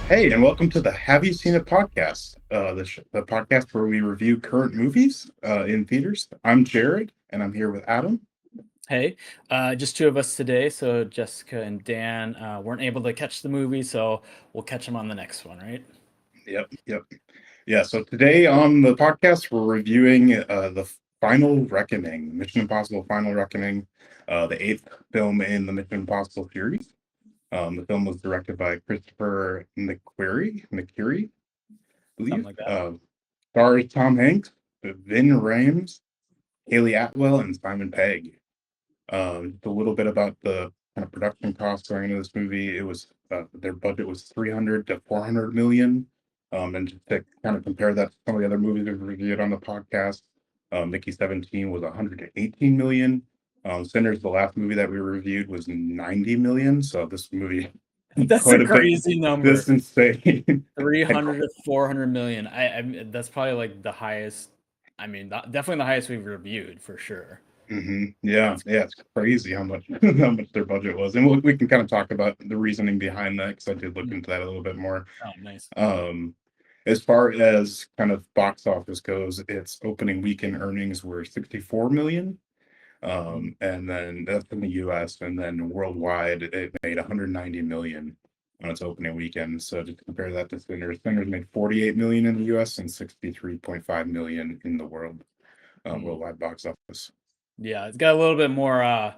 Hey, and welcome to the Have You Seen It podcast, the podcast where we review current movies in theaters. I'm Jared, and I'm here with Adam. Hey, just two of us today. So Jessica and Dan weren't able to catch the movie, so we'll catch them on the next one, right? Yep. Yeah, so today on the podcast, we're reviewing the Final Reckoning, Mission Impossible Final Reckoning, the eighth film in the Mission Impossible series. The film was directed by Christopher McQuarrie, I Something believe. like that. Stars Tom Hanks, Vin Rames, Haley Atwell, and Simon Pegg. Just a little bit about the kind of production costs going into this movie. It was their budget was 300 to 400 million. And just to kind of compare that to some of the other movies we've reviewed on the podcast, Mickey 17 was 118 million. Sinners, the last movie that we reviewed, was 90 million. So this movie That's quite a a bit crazy number. distance insane. and 300 to 400 million. That's probably like the highest. Definitely the highest we've reviewed for sure. Yeah, That's it's crazy how much how much their budget was, and we can kind of talk about the reasoning behind that because I did look mm, into that a little bit more. oh, nice. Um, as far as kind of box office goes, its opening weekend earnings were 64 million, Mhm. and then that's in the U.S. and then worldwide it made 190 million on its opening weekend. So to compare that to Sinners made 48 million in the U.S. and 63.5 million in the Mm. worldwide box office. Yeah, it's got a little bit more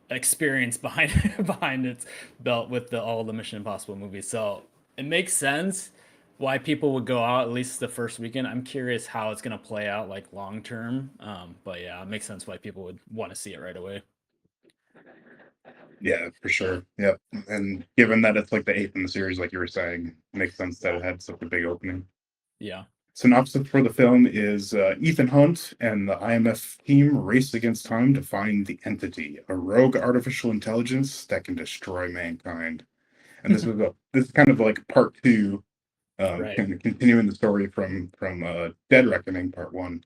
experience behind behind its belt with all the Mission Impossible movies. So it makes sense why people would go out at least the first weekend. I'm curious how it's gonna play out like long term. But yeah, it makes sense why people would want to see it right away. Yeah, for sure. Yep. And given that it's like the eighth in the series, like you were saying, makes sense that Yeah. it had such a big opening. Yeah. Synopsis for the film is Ethan Hunt and the IMF team race against time to find the Entity, a rogue artificial intelligence that can destroy mankind. And this is kind of like part two, Right. kind of continuing the story from Dead Reckoning Part One.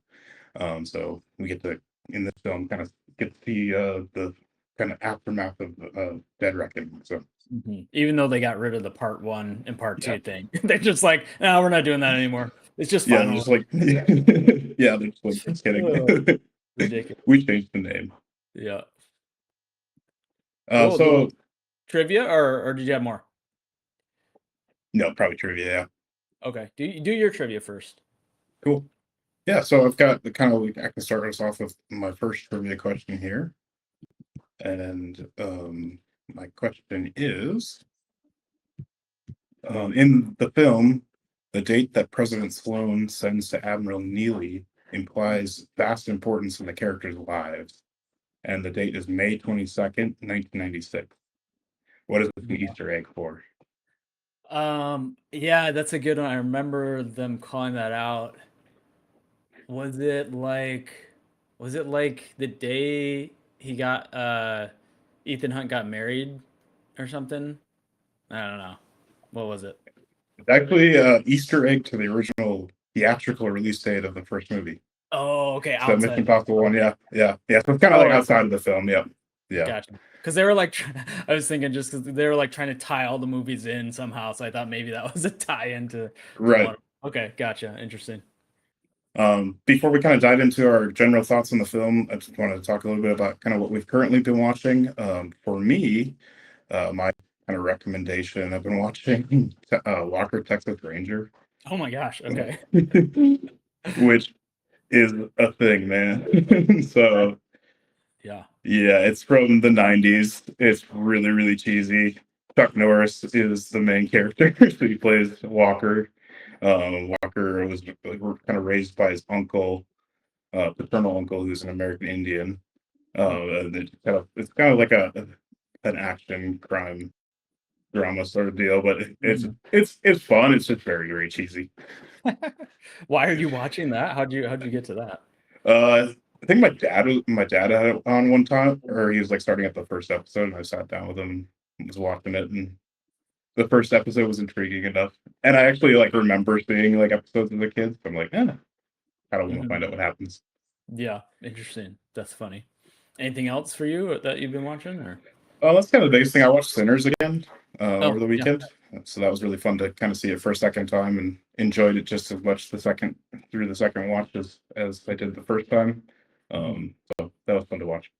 So we get to in this film kind of get to see the kind of aftermath of Dead Reckoning. So Even though they got rid of the part one and part yeah, two thing, they're just like, no, we're not doing that anymore. It's just yeah, they're final. just like yeah, they're just like just kidding. Oh, ridiculous. We changed the name. Yeah. Uh, Cool. Do you want so trivia or did you have more? no, probably trivia. Yeah, Okay. Do your trivia first. cool. Yeah, so I've got the kind of I can start us off with my first trivia question here, and my question is, in the film, the date that President Sloan sends to Admiral Neely implies vast importance in the characters' lives, and the date is May 22nd, 1996. What is this an Yeah. Easter egg for? Yeah, that's a good one. I remember them calling that out. Was it like was it like the day he got Ethan Hunt got married or something? I don't know. What was it? It's actually Easter egg to the original theatrical release date of the first movie. Oh, okay, So Mission outside. Impossible one, yeah. So it's kind of like Oh, outside of the film. Yep, yeah, gotcha. Because they were like, I was thinking just because they were like trying to tie all the movies in somehow, so I thought maybe that was a tie-in to right. one. Okay, gotcha. Interesting. Before we kind of dive into our general thoughts on the film, I just wanted to talk a little bit about kind of what we've currently been watching. For me, my kind of recommendation, I've been watching Walker Texas Ranger, Oh my gosh. Okay. which is a thing, man. That, So yeah. yeah, it's from the 90s. It's really, really cheesy. Chuck Norris is the main character. So he plays Walker. Walker was kind of raised by his uncle, paternal uncle, who's an American Indian. And it's kind of like an action crime drama sort of deal, but Mhm. it's fun. It's just very, very cheesy. Why are you watching that? How'd you get to that? I think my dad had it on one time, or he was like starting at the first episode, and I sat down with him and was watching it, and the first episode was intriguing enough. And I actually like remember seeing like episodes as a kid. So I'm like, I don't want to Mhm. find out what happens. Yeah, interesting. That's funny. Anything else for you that you've been watching or? That's kind of the biggest thing. I watched Sinners again Oh, over the yeah. weekend. So that was really fun to kind of see it for a second time, and enjoyed it just as much through the second watch as I did the first time. Mhm. So that was fun to watch.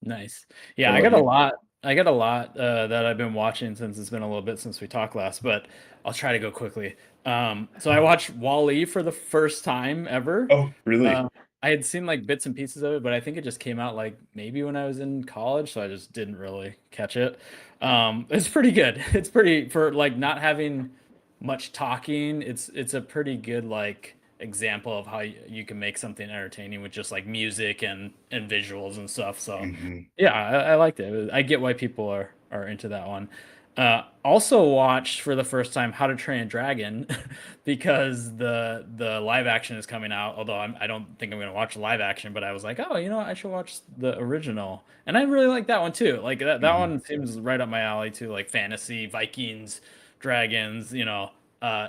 Nice. What Yeah, I about got a you? lot. I got a lot that I've been watching since it's been a little bit since we talked last, but I'll try to go quickly. So I watched Wall-E for the first time ever. Oh, really? Um, I had seen like bits and pieces of it, but I think it just came out like maybe when I was in college, so I just didn't really catch it. It's pretty good. It's pretty for like not having much talking. It's a pretty good like example of how you can make something entertaining with just like music and visuals and stuff. So Hmm. yeah, I liked it. I get why people are into that one. Also watched for the first time How to Train a Dragon because the live action is coming out. Although I don't think I'm gonna watch live action, but I was like, oh, you know, what? I should watch the original, and I really like that one too. Like that Hmm. one seems right up my alley too. Like fantasy, Vikings, dragons. You know,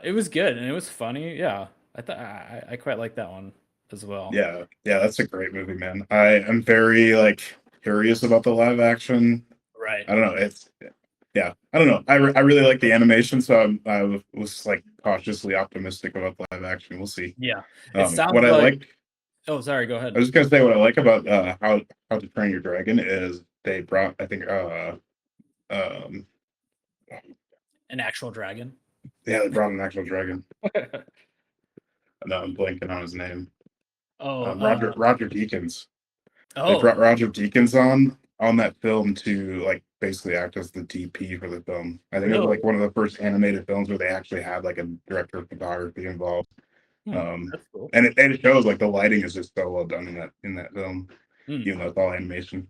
it was good and it was funny. Yeah, I thought I quite like that one as well. Yeah, yeah, that's a great movie, man. I am very like curious about the live action. Right. I don't know. It's yeah, I don't know. I really like the animation, so was like cautiously optimistic about the live action. We'll see. Yeah. It What sounds I like. like, Oh, sorry. Go I ahead. was just gonna say what I like about How to Train Your Dragon is they brought I think um An actual dragon. yeah, they brought an actual dragon. No, I'm blanking on his name. Oh, Roger Deakins. They oh, brought Roger Deakins on that film to like basically act as the DP for the film. I think it was really? like one of the first animated films where they actually had like a director of photography involved. Hmm, Um, that's cool. and it shows like the lighting is just so well done in that film, Hmm. even though it's all animation.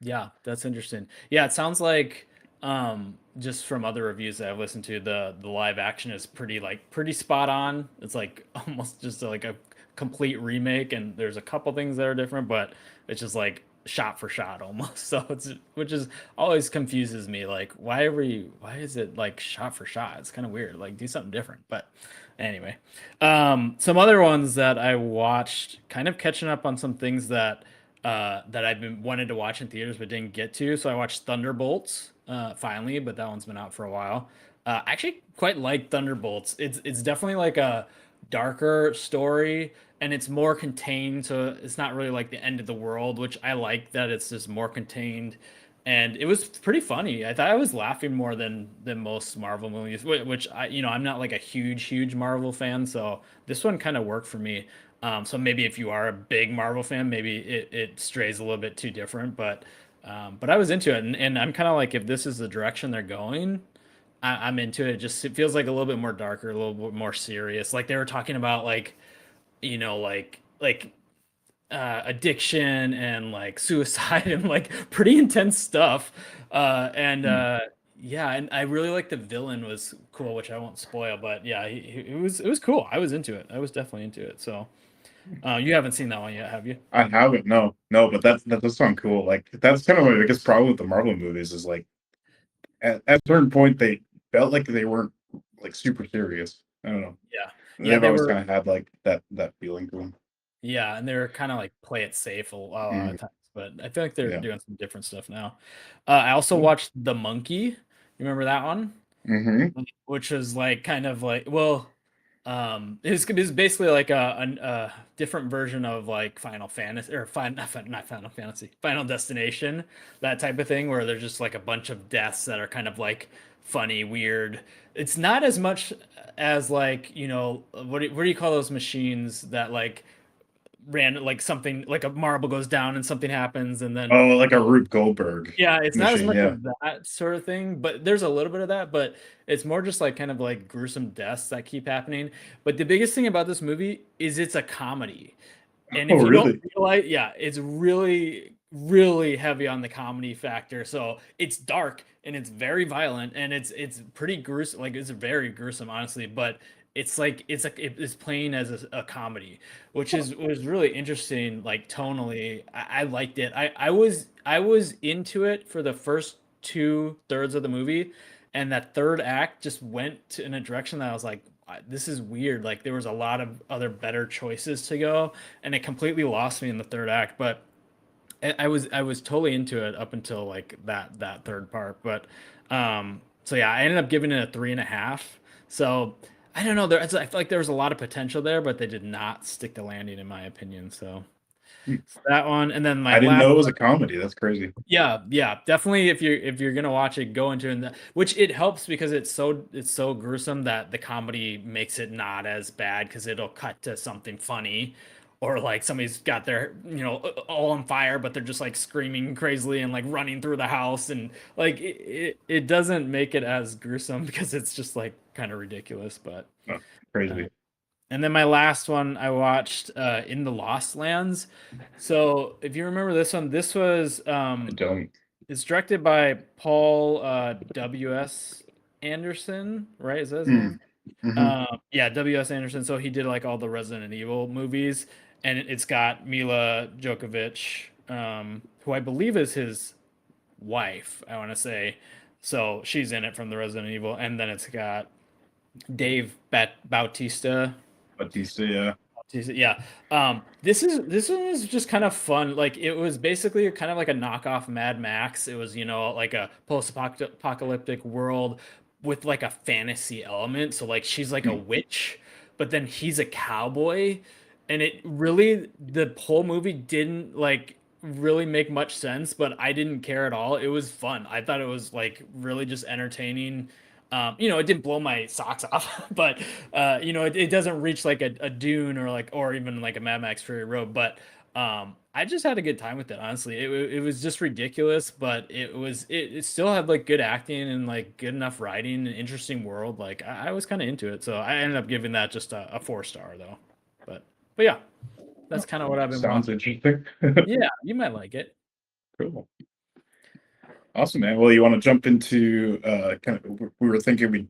Yeah, that's interesting. Yeah, it sounds like just from other reviews that I've listened to, the live action is pretty spot on. It's like almost just like a complete remake, and there's a couple things that are different, but it's just like shot for shot almost. So it's which is always confuses me. Like why is it like shot for shot? It's kind of weird. Like do something different. But anyway, some other ones that I watched, kind of catching up on some things that I've been wanted to watch in theaters but didn't get to. So I watched Thunderbolts finally, but that one's been out for a while. I actually quite like Thunderbolts. It's definitely like a darker story and it's more contained, so it's not really like the end of the world, which I like that it's just more contained. And it was pretty funny. I thought I was laughing more than most Marvel movies, which I'm not like a huge Marvel fan, so this one kind of worked for me. So maybe if you are a big Marvel fan, maybe it strays a little bit too different, but I was into it, and I'm kind of like if this is the direction they're going, I'm into it. It feels like a little bit more darker, a little bit more serious. Like they were talking about like addiction and like suicide and like pretty intense stuff. And Mm. Yeah, and I really like the villain was cool, which I won't spoil, but yeah, it was cool. I was into it. I was definitely into it. So. You haven't seen that one yet, have you? I haven't, no, no, but that does sound cool. Like that's kind of my biggest problem with the Marvel movies is like at a certain point they felt like they weren't like super serious. I don't know. Yeah. Yeah, They've they always were kind of had like that feeling to them. yeah, and they were kind of like play it safe a lot Mm, of times, but I feel like they're yeah. doing some different stuff now. I also Cool. watched The Monkey. You remember that one? Hmm. Which was like kind of like well, it was basically like a different version of like Final Fantasy or not Final Fantasy, Final Destination, that type of thing where there's just like a bunch of deaths that are kind of like funny, weird. It's not as much as like what do you call those machines that like ran like something like a marble goes down and something happens and then Oh, like a Rube Goldberg yeah, it's not as machine. much Yeah. of that sort of thing, but there's a little bit of that, but it's more just like kind of like gruesome deaths that keep happening. But the biggest thing about this movie is it's a comedy. And Oh, if you don't really? realize, yeah, it's really heavy on the comedy factor. So it's dark and it's very violent and it's pretty gruesome. Like it's very gruesome, honestly. But it's playing as a comedy, which is was really interesting. Like tonally, I liked it. I was into it for the first 2/3 of the movie, and that third act just went in a direction that I was like, this is weird. Like there was a lot of other better choices to go, and it completely lost me in the third act. But I was totally into it up until like that third part. But So yeah, I ended up giving it a 3.5. So I don't know. I feel like there was a lot of potential there, but they did not stick the landing, in my opinion. Hmm. So that one, and then my I didn't last know it was one. a comedy. That's crazy. Yeah, yeah, definitely. If you're gonna watch it, go into it, which it helps because it's so gruesome that the comedy makes it not as bad because it'll cut to something funny, or like somebody's got their all on fire, but they're just like screaming crazily and like running through the house, and like it doesn't make it as gruesome because it's just like kind of ridiculous. But Oh, uh, crazy. and then my last one I watched In the Lost Lands. So if you remember this one, this was I don't. it's directed by Paul W.S. Anderson, right? Is that his Hmm. name? Hmm. Yeah, W.S. Anderson. So he did like all the Resident Evil movies, and it's got Mila Djokovic, who I believe is his wife, I want to say. So she's in it from the Resident Evil, and then it's got Dave Bautista. Batista, yeah. Yeah. This one was just kind of fun. Like it was basically kind of like a knockoff Mad Max. It was, like a post-apocalyptic world with like a fantasy element. So like she's like a Hmm. witch, but then he's a cowboy. And it really the whole movie didn't like really make much sense, but I didn't care at all. It was fun. I thought it was like really just entertaining. It didn't blow my socks off, but it doesn't reach like a Dune or even like a Mad Max Fury Road. But I just had a good time with it. Honestly, it was just ridiculous, but it still had like good acting and like good enough writing and interesting world. Like I was kind of into it, so I ended up giving that just a 4 star though. But yeah, that's kind of what I've been Sounds watching. interesting. Yeah, you might like it. Cool. Awesome, man. Well, you want to jump into kind of, we were thinking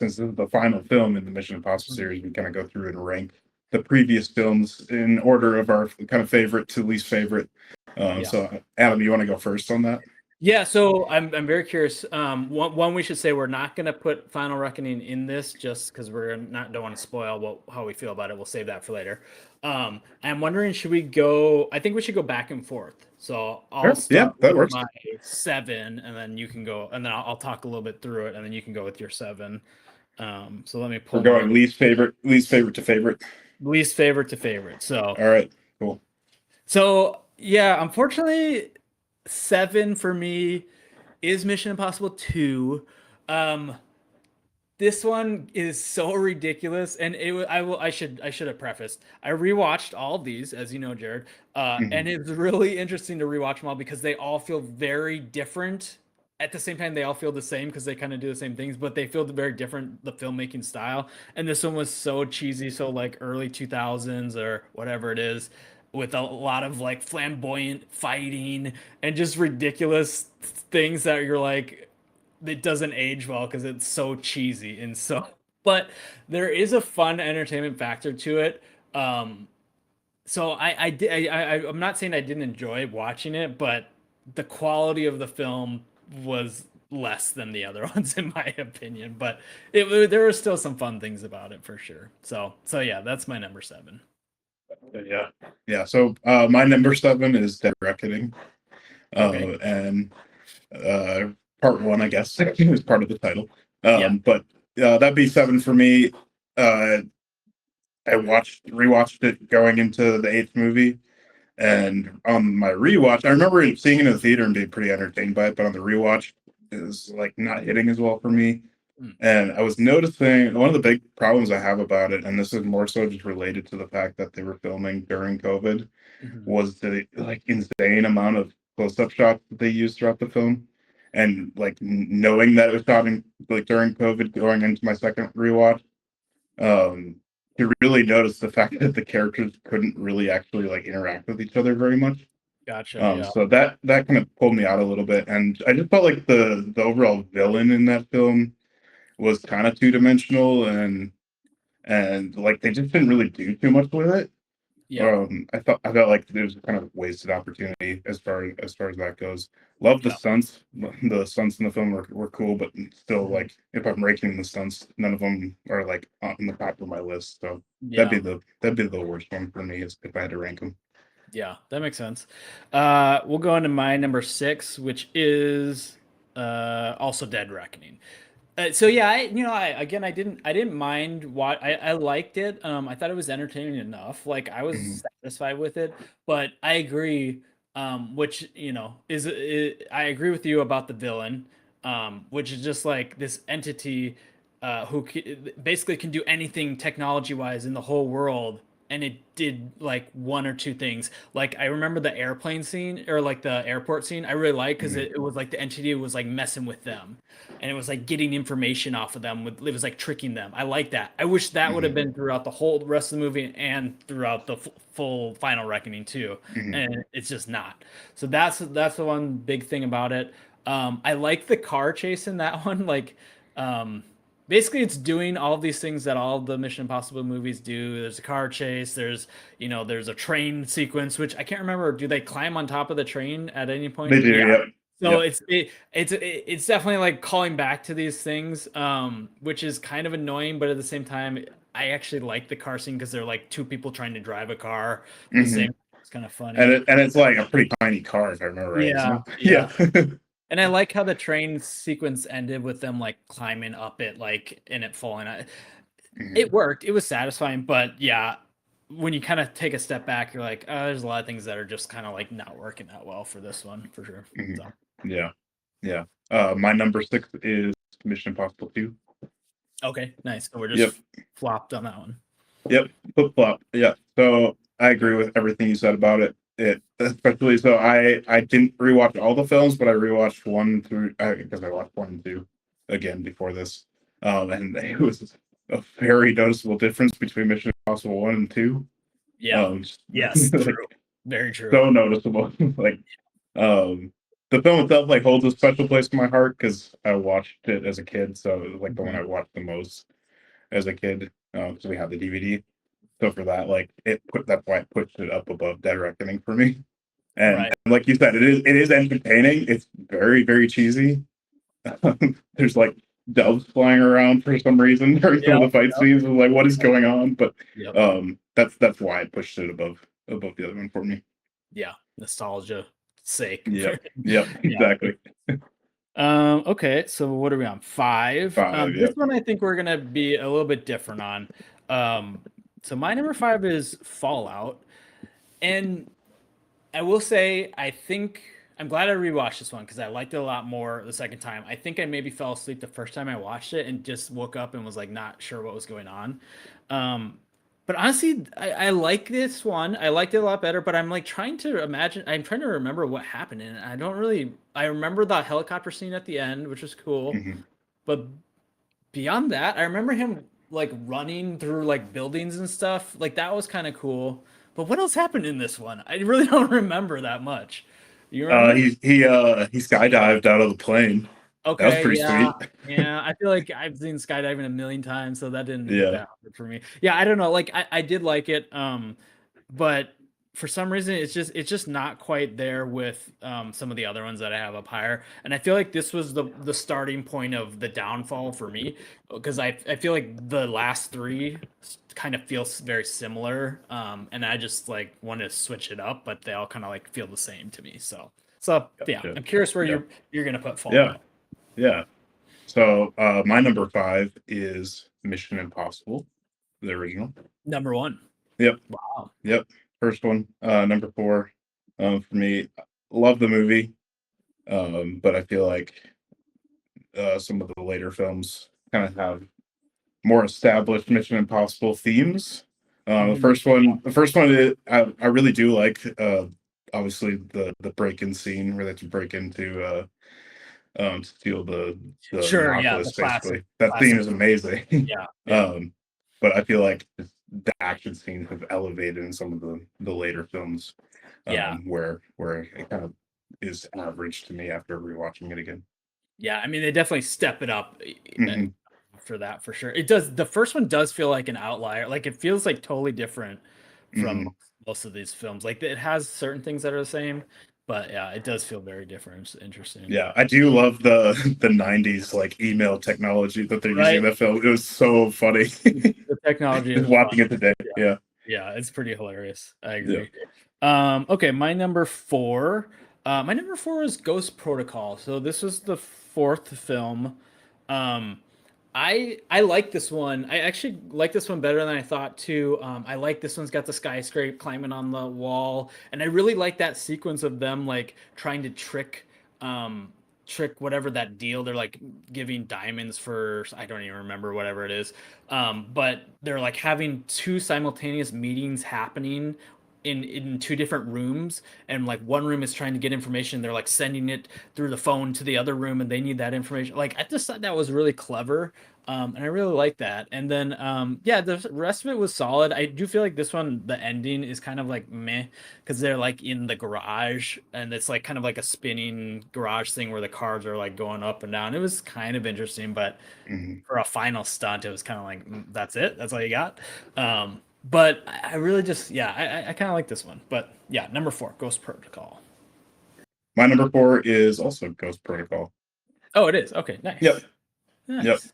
since this is the final film in the Mission Impossible Mhm. series, we kind of go through and rank the previous films in order of our kind of favorite to least favorite. Yeah. So, Adam, you want to go first on that? Yeah, so I'm very curious. One we should say we're not going to put Final Reckoning in this just because we're not don't want to spoil how we feel about it. We'll save that for later. I'm wondering, should we go? I think we should go back and forth. So I'll Sure. Yeah, start that with works. my 7, and then you can go, and then I'll talk a little bit through it, and then you can go with your 7. So let me We're pull mine. going least favorite to favorite. Least favorite to favorite. So All right, cool. so yeah, unfortunately, 7 for me is Mission Impossible 2. Um, this one is so ridiculous, and I should have prefaced. I rewatched all of these, as you know, Jared, and Mhm. it's really interesting to rewatch them all because they all feel very different. At the same time, they all feel the same because they kind of do the same things, but they feel very different, the filmmaking style. And this one was so cheesy, so like early 2000s or whatever it is, with a lot of like flamboyant fighting and just ridiculous things that you're like, it doesn't age well because it's so cheesy and so but there is a fun entertainment factor to it. So I'm not saying I didn't enjoy watching it, but the quality of the film was less than the other ones in my opinion, but there were still some fun things about it for sure. So yeah, that's my number 7. Yeah, yeah. So my number 7 is Dead Reckoning, Okay. and uh, part one, I guess, is part of the title. Yeah. But that'd be 7 for me. Uh, I rewatched it going into the eighth movie, and on my rewatch, I remember seeing it in the theater and being pretty entertained by it, but on the rewatch, it was like not hitting as well for me. Mm, And I was noticing one of the big problems I have about it, and this is more so just related to the fact that they were filming during COVID, mhm. was the like insane amount of close-up shots that they used throughout the film. And like knowing that it was shot in like during COVID, going into my second rewatch, um, you really notice the fact that the characters couldn't really actually like interact with each other very much. Gotcha. Yeah. So that kind of pulled me out a little bit, and I just felt like the overall villain in that film was kind of two dimensional, and like they just didn't really do too much with it. Yep. I felt like there was kind of wasted opportunity as far as that goes. Love the Yep. stunts. The stunts in the film were cool, but still, Mhm. like if I'm ranking the stunts, none of them are like on the top of my list. So Yeah. that'd be the worst one for me is if I had to rank them. Yeah, that makes sense. We'll go into my number 6, which is Also Dead Reckoning. So yeah, I didn't mind what I liked it. I thought it was entertaining enough. Like I was Mhm, satisfied with it, but I agree. Which I agree with you about the villain, which is just like this entity, basically can do anything technology wise in the whole world, and it did like one or two things. Like I remember the airplane scene or like the airport scene. I really liked because mhm, it was like the entity was like messing with them and it was like getting information off of them. It was like tricking them. I like that. I wish that would have mhm, been throughout the whole rest of the movie and throughout the full final reckoning too. mhm, And it's just not. So that's the one big thing about it. I like the car chase in that one. Like, um, basically, it's doing all these things that all the Mission Impossible movies do. There's a car chase. There's a train sequence, which I can't remember. Do they climb on top of the train at any they point? do, Yeah. yep, So yep, it's definitely like calling back to these things, which is kind of annoying, but at the same time, I actually like the car scene because they're like two people trying to drive a car at the mhm. same. It's kind of funny. And it's like a pretty tiny car, if I remember right, isn't Yeah, it? yeah. Yeah. And I like how the train sequence ended with them like climbing up it, like and it falling. Mhm, It worked. It was satisfying, but yeah, when you kind of take a step back, you're like, oh, there's a lot of things that are just kind of like not working that well for this one, for sure. mhm. So, Yeah, yeah. My number 6 is Mission Impossible 2. okay, nice. So we're Yep, just flopped on that one. yep, flip flop. Yeah. So I agree with everything you said about it. It especially so I didn't rewatch all the films, but I rewatched one through because I watched 1 and 2 again before this. And it was a very noticeable difference between Mission Impossible 1 and 2. Yeah. Just Yes. True. like Very true. so noticeable. Like um the film itself like holds a special place in my heart because I watched it as a kid, so it was like the one Mhm. I watched the most as a kid because we had the DVD. So for that, like that's why it pushed it up above Dead Reckoning for me. Right. And like you said, it is entertaining. It's very very cheesy. There's like doves flying around for some reason during some Yep. of the fight Yep. scenes. I'm like, what is going on? But Yep. that's why it pushed it above the other one for me. Yeah. Nostalgia sake. Yep. Yep. Yeah. Exactly. Okay, so what are we on? Five. 5. This Yep. one I think we're gonna be a little bit different on. So my number five is Fallout. And I will say, I think I'm glad I rewatched this one because I liked it a lot more the second time. I think I maybe fell asleep the first time I watched it and just woke up and was like not sure what was going on. Um, but honestly, I like this one. I liked it a lot better, but I'm like trying to imagine, I'm trying to remember what happened. And I don't really, I remember the helicopter scene at the end, which was cool. Mhm. But beyond that, I remember him like running through like buildings and stuff. Like that was kind of cool. But what else happened in this one? I really don't remember that much. You remember? He skydived out of the plane. That was Okay, pretty yeah. sweet. Yeah, I feel like I've seen skydiving a million times, so that didn't hit Yeah. that hard for me. Yeah, I don't know. Like I did like it, but for some reason it's just not quite there with some of the other ones that I have up higher. And I feel like this was the starting point of the downfall for me because I feel like the last three kind of feels very similar. And I just like want to switch it up, but they all kind of like feel the same to me. So yeah, Gotcha. I'm curious where Yeah. you're gonna put Yeah. Fallout. Yeah. So my number 5 is Mission Impossible, the original. Number one. Yep. Wow. Yep. First one. Number 4. For me, love the movie. But I feel like some of the later films kind of have more established Mission Impossible themes. Mhm. The first one, I really do like. Obviously, the break-in scene where they have to break into steal the Sure, yeah, Nautilus. the classic Basically, that scene classic. is amazing. Yeah, yeah, um, but I feel like the action scenes have elevated in some of the later films, yeah, where it kind of is average to me after rewatching it again. yeah. I mean, they definitely step it up Hmm. for that for sure. It does. The first one does feel like an outlier. Like it feels like totally different from Hmm. most of these films. Like it has certain things that are the same, but yeah, it does feel very different. It's interesting. Yeah, I do love the '90s like email technology that they're using Right? in the film. It was so funny. The technology Just is fun. watching it today. Yeah, Yeah, yeah, it's pretty hilarious. I yeah. agree. Okay, my number four. My number four is Ghost Protocol. So this was the fourth film. Um, I like this one. I actually like this one better than I thought too. I like this one's got the skyscraper climbing on the wall, and I really like that sequence of them like trying to um, trick whatever that deal they're like giving diamonds for. I don't even remember whatever it is. But they're like having two simultaneous meetings happening in two different rooms, and like one room is trying to get information, they're like sending it through the phone to the other room and they need that information. Like I just thought that was really clever. And I really like that. And then yeah, the rest of it was solid. I do feel like this one, the ending is kind of like meh, because they're like in the garage and it's like kind of like a spinning garage thing where the cars are like going up and down. It was kind of interesting, but Mhm. for a final stunt, it was kind of like, that's it. That's all you got. But I really just, yeah, I kind of like this one. But yeah, number four, Ghost Protocol. My number four is also Ghost Protocol. Oh, it is. Okay, Yep. nice. Yep. Nice.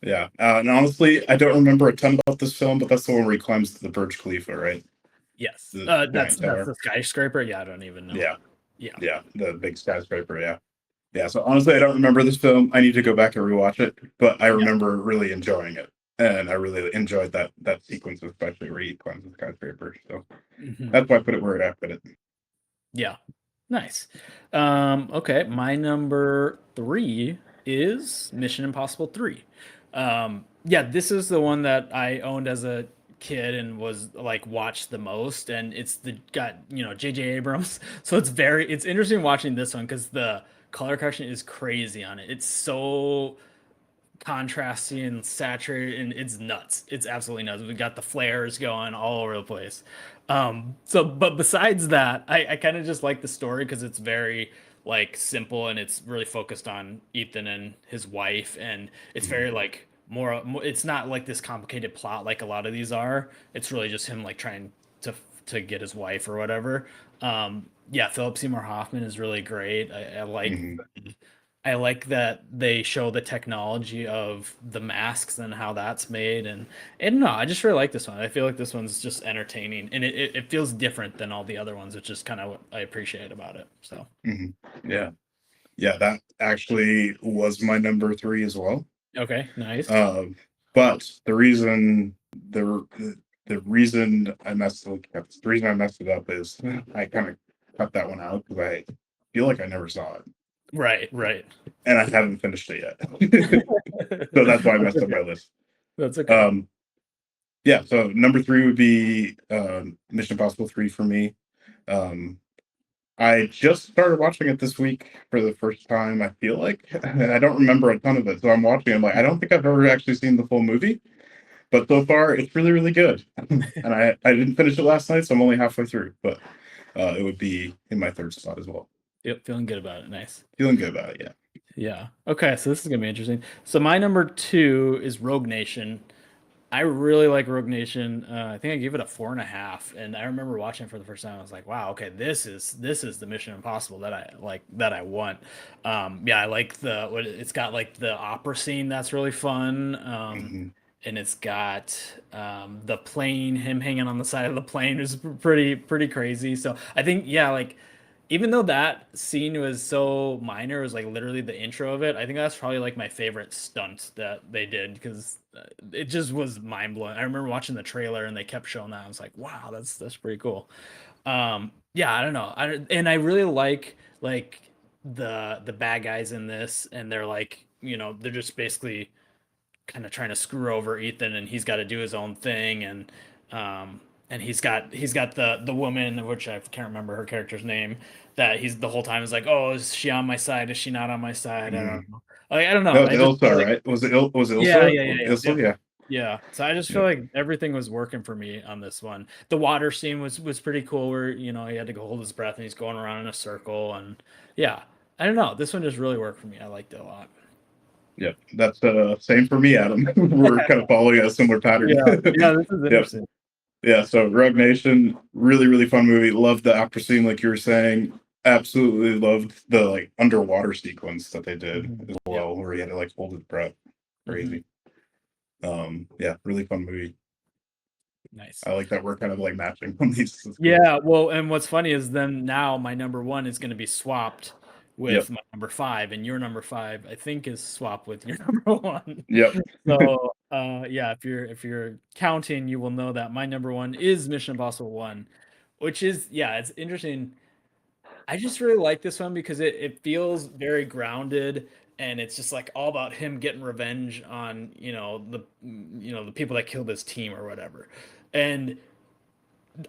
Yeah. And honestly, I don't remember a ton about this film, but that's the one where he climbs to the Burj Khalifa, right? Yes. The That's giant tower. the skyscraper. Yeah, I don't even know. Yeah. Yeah. Yeah. The big skyscraper. Yeah. Yeah. So honestly, I don't remember this film. I need to go back and rewatch it, but I Yeah. remember really enjoying it. And I really enjoyed that sequence, especially where he climbs the skyscraper. So Mhm. that's why I put it where I put it. Yeah. Nice. Okay, my number three is Mission Impossible 3. Yeah, this is the one that I owned as a kid and was like watched the most, and it's the got, J.J. Abrams. So it's interesting watching this one because the color correction is crazy on it. It's so contrasty and saturated, and it's nuts. It's absolutely nuts. We got the flares going all over the place. But besides that, I kind of just like the story because it's very like simple and it's really focused on Ethan and his wife, and it's Mhm. very like more, it's not like this complicated plot like a lot of these are. It's really just him like trying to get his wife or whatever. Yeah, Philip Seymour Hoffman is really great. Mhm. I like that they show the technology of the masks and how that's made, and no, I just really like this one. I feel like this one's just entertaining, and it feels different than all the other ones, which is kind of what I appreciate about it. So Mhm. Yeah. Yeah. That actually was my number three as well. okay, nice. Um, but the the reason the reason I messed it up is I kind of cut that one out because I feel like I never saw it Right, right. and I haven't finished it yet. So that's why I That's messed up okay. my list. That's okay. Um, yeah, so number three would be Mission Impossible 3 for me. Um, I just started watching it this week for the first time, I feel like. And I don't remember a ton of it. So I'm watching, I'm like, I don't think I've ever actually seen the full movie. But so far, it's really, really good. And I didn't finish it last night, so I'm only halfway through. But it would be in my third spot as well. Yep, feeling good about it. Nice. Feeling good about it, yeah. Yeah. Okay, so this is gonna be interesting. So my number two is Rogue Nation. I really like Rogue Nation. I think I gave it a 4.5, and I remember watching it for the first time. I was like, "Wow, okay, this is the Mission Impossible that I like, that I want." Yeah, I like it's got like the opera scene that's really fun, Hmm. and it's got the plane, him hanging on the side of the plane is pretty crazy. So I think yeah, like even though that scene was so minor, it was like literally the intro of it. I think that's probably like my favorite stunt that they did because it just was mind blowing. I remember watching the trailer and they kept showing that. I was like, wow, that's pretty cool. Yeah, I don't know. And I really like the bad guys in this, and they're like, they're just basically kind of trying to screw over Ethan, and he's got to do his own thing, and he's got the woman, which I can't remember her character's name, that he's the whole time is like, oh, is she on my side? Is she not on my side? I Hmm. don't know. Like, I don't know. That was I just feel Ilsa, like right? Was it yeah, Ilsa? yeah, yeah, yeah, Ilsa, yep. yeah. Yeah. So I just feel Yep. like everything was working for me on this one. The water scene was pretty cool where, he had to go hold his breath and he's going around in a circle, and yeah. I don't know. This one just really worked for me. I liked it a lot. Yep. That's same for me, Adam. We're kind of following a similar pattern. Yeah. Yeah, this is Yep. interesting. Yeah, so Rogue Nation, really, really fun movie. Loved the opera scene, like you were saying. Absolutely loved the like underwater sequence that they did Mhm. as Yep. well, where he had to like hold his breath. Hmm. Crazy. Yeah, really fun movie. Nice. I like that we're kind of like matching on these. It's cool. Yeah, well, and what's funny is then now my number one is going to be swapped Yep. with my number five, and your number five I think is swapped with your number one. Yep. So, yeah, if you're counting, you will know that my number one is Mission Impossible One, which is yeah, it's interesting. I just really like this one because it feels very grounded and it's just like all about him getting revenge on, the people that killed his team or whatever. And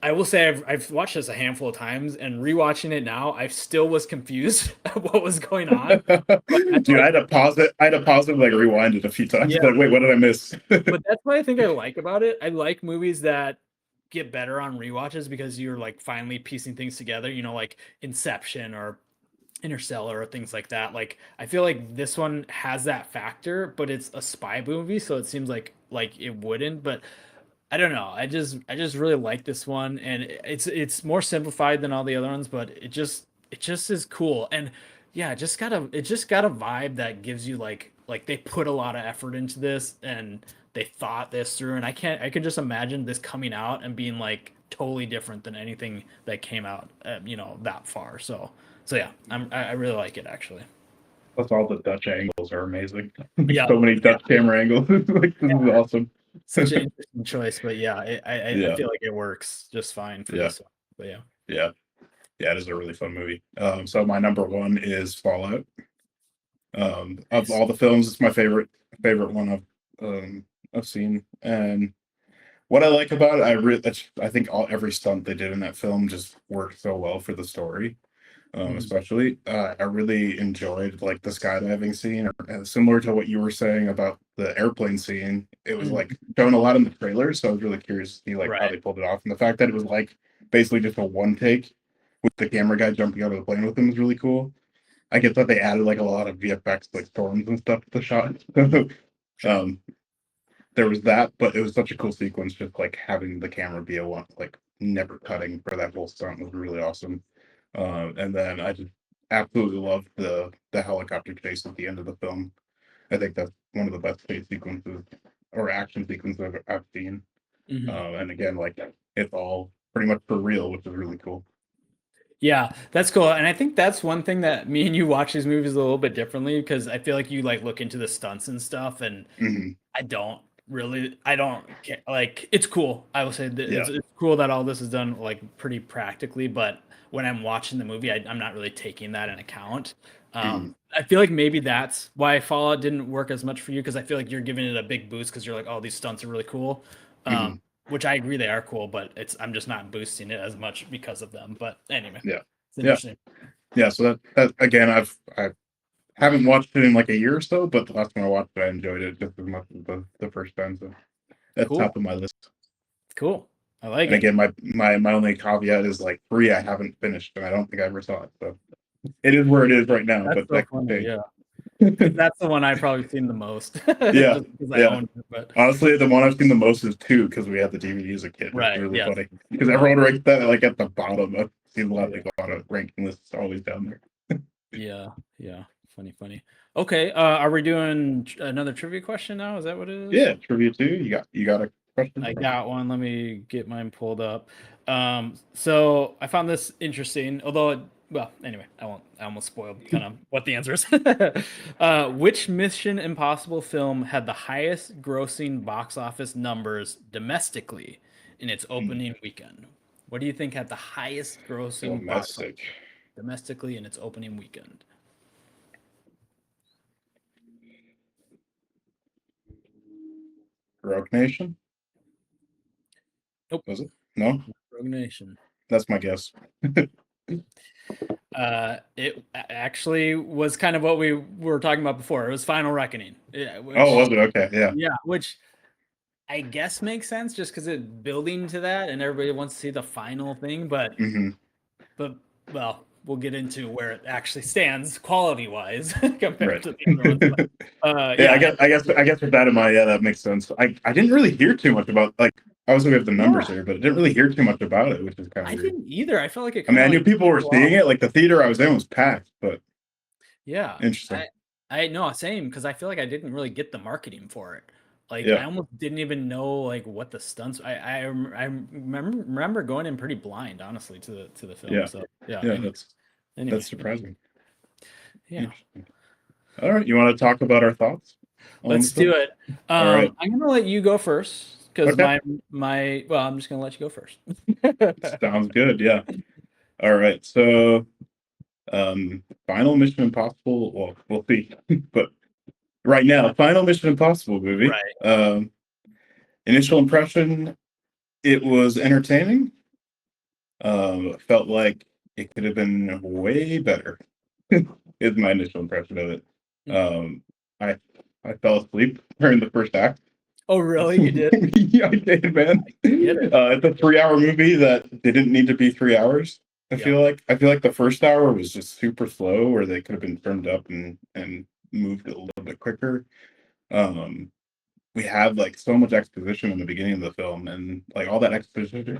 I will say I've watched this a handful of times and rewatching it now, I still was confused at what was going on. But that's Dude, like I had to pause it. I had to pause it, like rewind it a few times. yeah, Like, wait, what did I miss? but that's what I think I like about it. I like movies that get better on rewatches because you're like finally piecing things together, like Inception or Interstellar or things like that. Like I feel like this one has that factor, but it's a spy movie, so it seems like it wouldn't. But I don't know. I just really like this one, and it's more simplified than all the other ones, but it just is cool. And yeah, it just got a vibe that gives you like they put a lot of effort into this and they thought this through. And I can just imagine this coming out and being like totally different than anything that came out that far. So yeah, I really like it actually. Plus, all the Dutch angles are amazing. Yeah, So many yeah, Dutch camera angles. Like, this is awesome. such an interesting choice, but yeah, I Yeah, feel like it works just fine for yeah, this one. But yeah. yeah, yeah. It is a really fun movie. So my number one is Fallout. Of Nice. all the films, it's my favorite one I've seen. And what I like about it, I think every stunt they did in that film just worked so well for the story. Mhm. Especially, I really enjoyed like the skydiving scene, or similar to what you were saying about the airplane scene. It was Mhm. like shown a lot in the trailer, so I was really curious to see like how Right. they pulled it off, and the fact that it was like basically just a one take with the camera guy jumping out of the plane with him was really cool. I get that they added like a lot of VFX, like storms and stuff to the shot. Sure. um, there was that, but it was such a cool sequence. Just like having the camera be a one, like never cutting for that whole stunt was really awesome. And then I just absolutely loved the helicopter chase at the end of the film. I think that's one of the best chase sequences or action sequences I've seen. Mhm. And again, like it's all pretty much for real, which is really cool. Yeah, that's cool. And I think that's one thing that me and you watch these movies a little bit differently because I feel like you like look into the stunts and stuff, and Hmm. I don't care. Like, it's cool. I will say that Yeah. it's cool that all this is done like pretty practically, but when I'm watching the movie, I'm not really taking that in account. Hmm. I feel like maybe that's why Fallout didn't work as much for you because I feel like you're giving it a big boost because you're like, oh, these stunts are really cool. Hmm. Which I agree they are cool, but I'm just not boosting it as much because of them. But anyway, Yeah. it's Yeah. interesting. Yeah. So that again, I haven't watched it in like a year or so, but the last time I watched it, I enjoyed it just as much as the first time. So that's Cool. top of my list. Cool. I like And it. again, my only caveat is like three I haven't finished, and I don't think I ever saw it. So it is where it is right now, That's but so that could funny. change. Yeah. Because that's the one I've probably seen the most, Yeah, just because I yeah. own it. But Honestly, the one I've seen the most is two because we had the DVD as a kid. It's right, really yes, funny because oh, everyone ranks that like at the bottom. I've seen a lot, yeah, like a lot of ranking lists always down there. yeah, yeah. Funny, funny. Okay, are we doing another trivia question now? Is that what it is? Yeah, trivia two. You got a question I for me? got one. Let me get mine pulled up. So I found this interesting, although, well, anyway, I almost spoiled kind of what the answer is. Which Mission Impossible film had the highest grossing box office numbers domestically in its opening weekend? What do you think had the highest grossing box office Domestic. domestically in its opening weekend? Rogue Nation. Nope, Was it? No, Rogue Nation. that's my guess. It actually was kind of what we were talking about before. It was Final Reckoning, Oh, which was it? Okay, yeah. yeah, which I guess makes sense just because it's building to that, and everybody wants to see the final thing. But Hmm. but well, we'll get into where it actually stands quality wise compared Right. to the other ones. But Yeah, I yeah, guess I guess I guess with that in mind, yeah, that makes sense. I didn't really hear too much about like obviously we have the numbers yeah, here, but I didn't really hear too much about it, which is kind of I weird. didn't either. I felt like it I mean, kind I of knew like people were fell off. seeing it, like the theater I was in was packed, but Yeah, interesting. I know same because I feel like I didn't really get the marketing for it. Like I Yeah, almost didn't even know like what the stunts. I remember going in pretty blind, honestly, to the film. yeah, So yeah. yeah. That's Anyway, surprising. yeah. Interesting. All right, you want to talk about our thoughts on the Let's do film? it. All right. I'm gonna let you go first because Okay. well, I'm just gonna let you go first. Sounds good. Yeah. All right. So, final Mission Impossible. Well, we'll see. But right now, final Mission Impossible movie. Right. Initial impression, it was entertaining. Felt like it could have been way better. Is my initial impression of it. Mm. Um, I I fell asleep during the first act. Oh, really? You did? Yeah, I did, man. Get it? It's a 3 hour movie that didn't need to be 3 hours. Yep. I feel like the first hour was just super slow, where they could have been turned up and moved a little bit quicker. Um, we had like so much exposition in the beginning of the film, and like all that exposition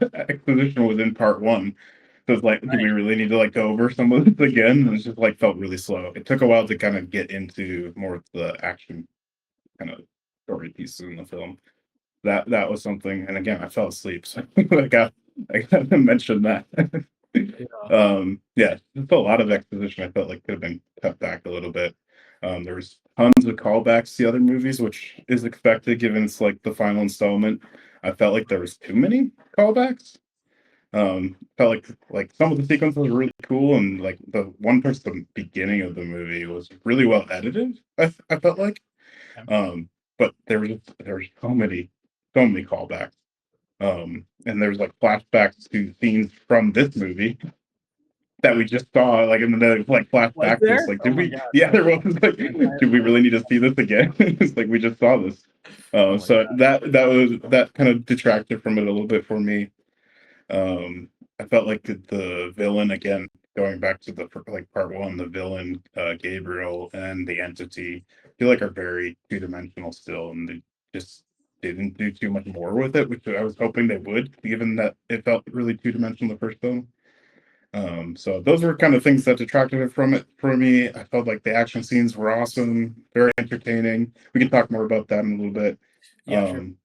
was in part one. So it's like, do we Right. really need to like go over some of this again? And it's just like felt really slow. It took a while to kind of get into more of the action kind of story pieces in the film. That was something. And again, I fell asleep, so I got to mention that. Yeah. Yeah, just a lot of exposition. I felt like could have been cut back a little bit. There was tons of callbacks to other movies, which is expected given it's like the final installment. I felt like there was too many callbacks. Felt like some of the sequences were really cool, and like the one towards the beginning of the movie was really well edited. I felt like, Okay. but there were so many callbacks. And there's like flashbacks to scenes from this movie that we just saw, like in the like Was flashback. It's there? like, Oh did my we? god. Yeah, there was. Like, I do we really need to see this again? It's like we just saw this. Oh my So god. that kind of detracted from it a little bit for me. I felt like the villain again, going back to the like part one, the villain Gabriel and the entity, I feel like are very two dimensional still, and they just didn't do too much more with it, which I was hoping they would, given that it felt really two dimensional the first film. So those were kind of things that detracted it from it for me. I felt like the action scenes were awesome, very entertaining. We can talk more about that in a little bit. Yeah, sure. Um,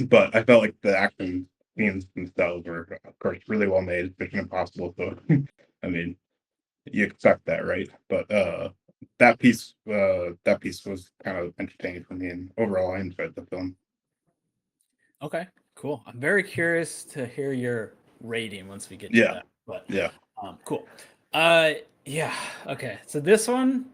but I felt like the action scenes themselves were, of course, really well made. Mission Impossible, so I mean, you expect that, right? But that piece was kind of entertaining for me, and overall, I enjoyed the film. Okay, cool. I'm very curious to hear your rating once we get to Yeah, that. But yeah. cool. Uh, yeah. Okay. So this one,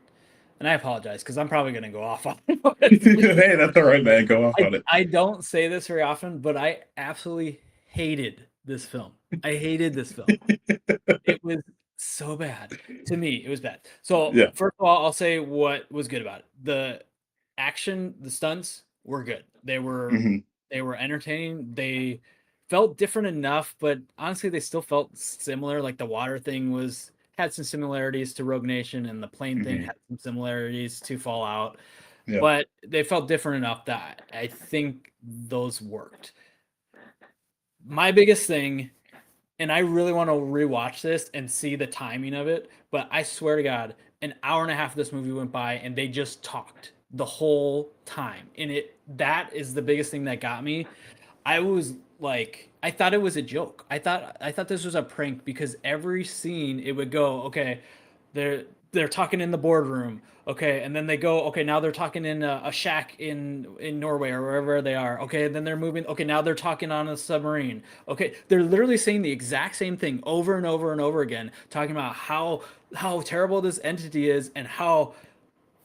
and I apologize because I'm probably gonna go off on it. Hey, that's all right, man. Go off on it. I don't say this very often, but I absolutely hated this film. I hated this film. It was so bad. To me, it was bad. So, Yeah. first of all, I'll say what was good about it. The action, the stunts were good. Hmm. They were entertaining. They felt different enough, but honestly, they still felt similar. Like the water thing was had some similarities to Rogue Nation, and the plane thing Hmm. had some similarities to Fallout, Yeah. but they felt different enough that I think those worked. My biggest thing, and I really want to rewatch this and see the timing of it. But I swear to God, an hour and a half of this movie went by and they just talked the whole time. And that is the biggest thing that got me. I was like, I thought it was a joke. I thought this was a prank because every scene it would go, okay, they're talking in the boardroom, okay, and then they go, okay, now they're talking in a shack in Norway or wherever they are, okay, and then they're moving, okay, now they're talking on a submarine, okay, they're literally saying the exact same thing over and over and over again, talking about how terrible this entity is and how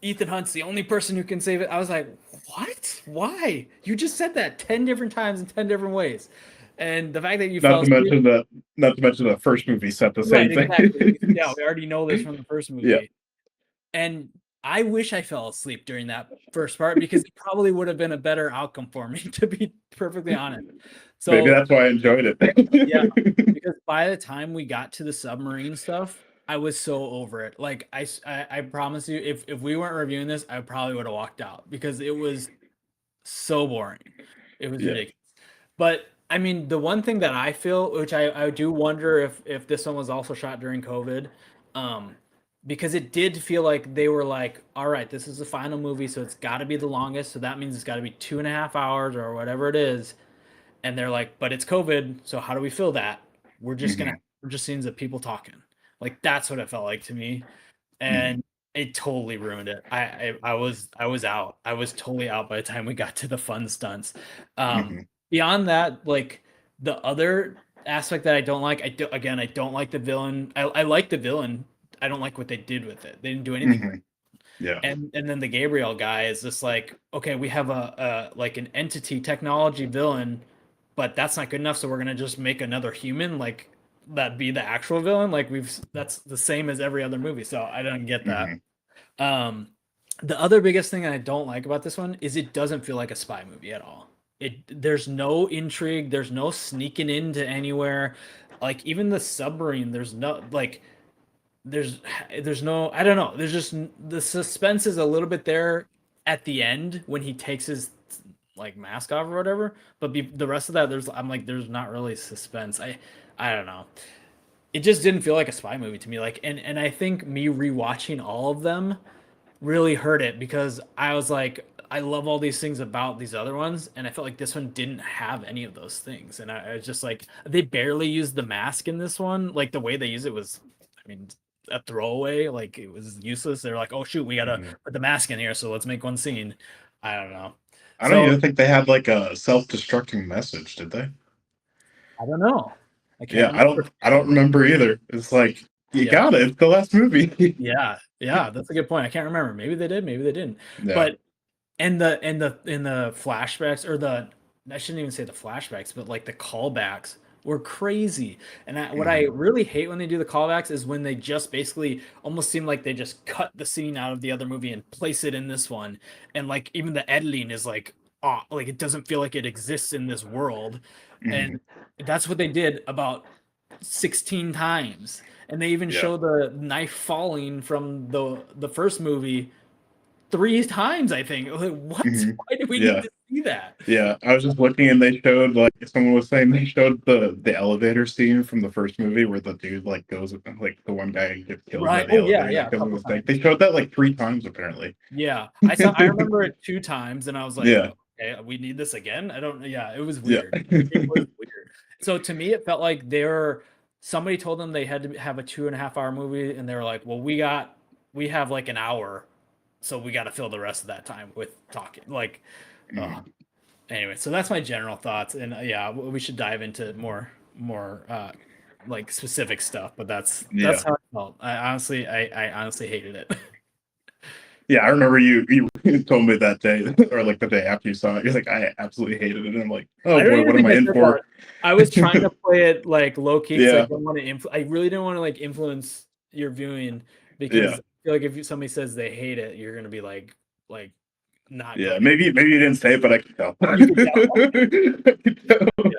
Ethan Hunt's the only person who can save it. I was like, what? Why? You just said that 10 different times in 10 different ways. And the fact that you Not fell to asleep, mention that, not to mention the first movie said the right, same thing. exactly. Yeah, we already know this from the first Yeah, movie. And I wish I fell asleep during that first part because it probably would have been a better outcome for me, to be perfectly honest. maybe So, that's why I enjoyed yeah, it. because by the time we got to the submarine stuff, I was so over it. Like I promise you, if we weren't reviewing this, I probably would have walked out because it was so boring. It was Yeah. ridiculous. But I mean, the one thing that I feel, which I do wonder if this one was also shot during COVID, um, because it did feel like they were like, all right, this is the final movie, so it's got to be the longest. So that means it's got to be 2.5 hours or whatever it is. And they're like, but it's COVID, so how do we fill that? Hmm. We're just scenes of people talking. Like that's what it felt like to me, Hmm. and it totally ruined it. I was out. I was totally out by the time we got to the fun stunts. Hmm. Beyond that, like the other aspect that I don't like, I don't like the villain. I like the villain. I don't like what they did with it. They didn't do anything. Hmm. Yeah. And then the Gabriel guy is just like, okay, we have a like an entity technology villain, but that's not good enough, so we're gonna just make another human like that be the actual villain. Like we've that's the same as every other movie, so I don't get that. Hmm. Um, the other biggest thing I don't like about this one is it doesn't feel like a spy movie at all. There's no intrigue, there's no sneaking into anywhere. Like even the submarine, there's no like there's there's no I don't know. There's just the suspense is a little bit there at the end when he takes his like mask off or whatever. But the rest of that, I'm like there's not really suspense. I don't know. It just didn't feel like a spy movie to me. Like and I think me rewatching all of them really hurt it because I was like, I love all these things about these other ones, and I felt like this one didn't have any of those things. And I was just like, they barely used the mask in this one. Like the way they use it was, I mean, a throwaway. Like it was useless. They're like, oh shoot, we gotta Hmm. put the mask in here, so let's make one scene. I don't know. I don't So even think they had like a self-destructing message, did they? I don't know. I can't Yeah, remember. I don't remember either. It's like you Yeah. got it. It's the last movie. Yeah, that's a good point. I can't remember. Maybe they did, maybe they didn't. Yeah. But in the flashbacks or the I shouldn't even say the flashbacks, but like the callbacks were crazy. And what I Hmm. really hate when they do the callbacks is when they just basically almost seem like they just cut the scene out of the other movie and place it in this one. And like even the editing is like like it doesn't feel like it exists in this world. Hmm. And that's what they did about 16 times. And they even Yeah. show the knife falling from the first movie 3 times, I think. Like, what? Hmm. Why do we need Yeah. to see that? Yeah. I was just looking and they showed like someone was saying they showed the elevator scene from the first movie where the dude like goes like the one guy gets killed by Right. the Oh yeah, elevator yeah, that a kills him couple mistake. times. They showed that like 3 times apparently. Yeah. I remember it 2 times and I was like, Yeah. okay, we need this again. I don't yeah, it was Yeah. weird. It was weird. So to me it felt like somebody told them they had to have a 2.5 hour movie and they were like, well, we have like an hour, so we gotta fill the rest of that time with talking. Like, oh, Mhm. anyway, so that's my general thoughts, and yeah, we should dive into more like specific stuff. But that's Yeah. how I felt. I honestly hated it. Yeah, I remember you told me that day or like the day after you saw it. You're like, I absolutely hated it. And I'm like, oh I don't boy, even what am think I I in said that. for? I was trying to play it like low key because I Yeah. don't want to. I really didn't want to like influence your viewing because Yeah. I feel like if somebody says they hate it, you're gonna be like not Yeah. going. Maybe you didn't say it, but I could tell. You could tell. I could tell. Yeah,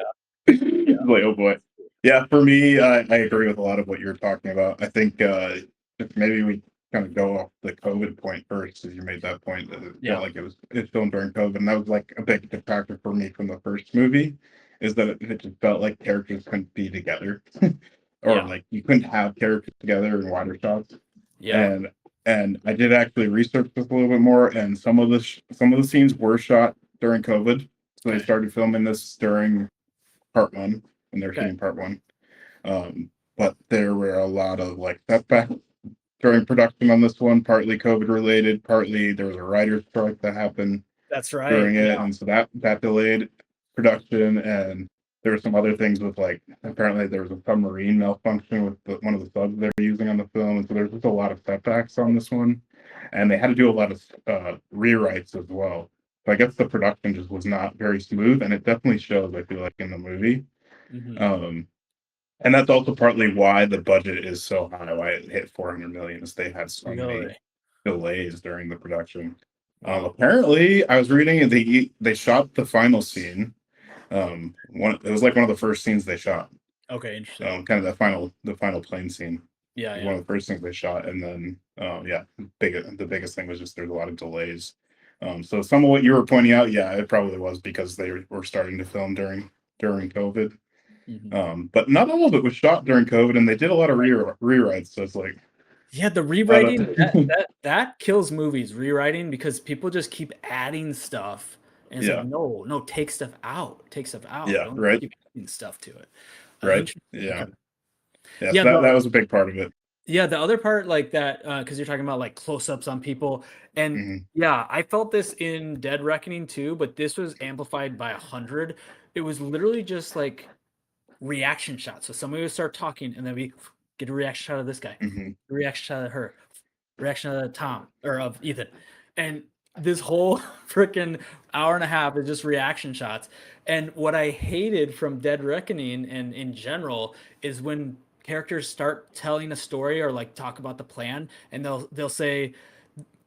yeah, Like, oh boy. Yeah, for me, I agree with a lot of what you're talking about. I think if maybe we kind of go off the COVID point first, as you made that point that it felt yeah, like it filmed during COVID, and that was like a big detractor for me from the first movie, is that it just felt like characters couldn't be together, or yeah, like you couldn't have characters together in wider shots. yeah. And I did actually research this a little bit more, and some of the scenes were shot during COVID, so they Okay, started filming this during part one when they're okay, shooting part one. But there were a lot of like setbacks during production on this one, partly COVID related, partly there was a writer's strike that happened that's right. during it, Yeah, and so that delayed production. And there were some other things with like apparently there was a submarine malfunction with one of the subs they were using on the film, and so there's just a lot of setbacks on this one, and they had to do a lot of rewrites as well. So I guess the production just was not very smooth, and it definitely shows. I feel like in the movie. hmm, Um, and that's also partly why the budget is so high, why it hit 400 million, is they had so many really. delays during the production. Wow. Apparently, I was reading they shot the final scene. One it was like one of the first scenes they shot. Okay, interesting. Kind of the final plane scene Yeah, was yeah. one of the first things they shot, and then yeah, the biggest thing was just there's a lot of delays. So some of what you were pointing out, yeah, it probably was because they were starting to film during COVID. Hmm. But not all of it was shot during COVID, and they did a lot of Right. rewrites. So it's like, Yeah, the I rewriting that don't. that kills movies, rewriting, because people just keep adding stuff, and it's like, Yeah, no, no, take stuff out. yeah, Don't right, keep adding stuff to it. right, Interesting. yeah, Okay. yeah. Yeah, So that was a big part of it. the other part like that, because you're talking about like close-ups on people, and Hmm. yeah, I felt this in Dead Reckoning too, but this was amplified by 100. It was literally just like reaction shots. So somebody would start talking, and then we get a reaction shot of this guy, Hmm. a reaction shot of her, reaction of Tom or of Ethan, and this whole freaking hour and a half is just reaction shots. And what I hated from Dead Reckoning and in general is when characters start telling a story or like talk about the plan, and they'll say,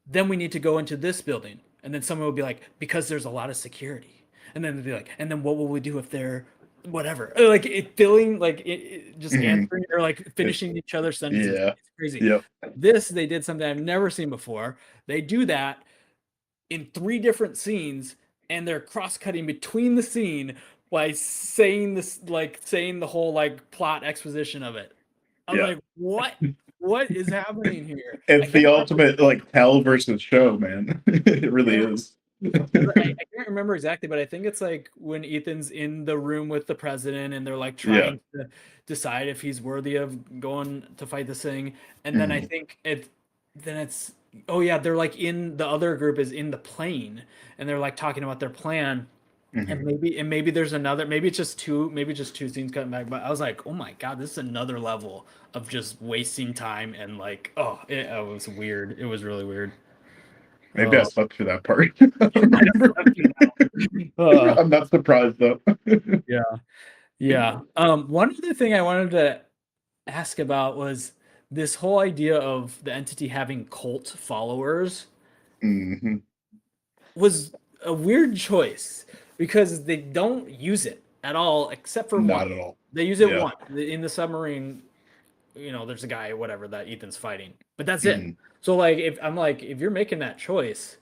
then we need to go into this building. And then someone will be like, because there's a lot of security. And then they'll be like, and then what will we do if they're whatever? Like it feeling like just Hmm. answering or like finishing each other's sentences. Yeah. It's crazy. Yep. This, they did something I've never seen before. They do that in three different scenes, and they're cross-cutting between the scene by saying this, like saying the whole like plot exposition of it. I was Yeah. like, what? What is happening here? I It's can't the remember. ultimate like tell versus show, man. It really Yeah. is. 'Cause I can't remember exactly, but I think it's like when Ethan's in the room with the president and they're like Yeah. trying to decide if he's worthy of going to fight this thing. And then I Hmm. think then it's, oh yeah, they're like in the other group is in the plane and they're like talking about their plan. Hmm. And maybe there's another, maybe just two scenes cutting back. But I was like, oh my God, this is another level of just wasting time and like, it was weird. It was really weird. Maybe I Oh, slept through that part. I don't I remember. slept through that one. I'm not surprised though. Yeah. Yeah. One other thing I wanted to ask about was this whole idea of the entity having cult followers Hmm. was a weird choice because they don't use it at all except for one. Not at all. They use it Yeah. once in the submarine. You know, there's a guy, whatever, that Ethan's fighting, but that's it. Hmm. So like, if you're making that choice,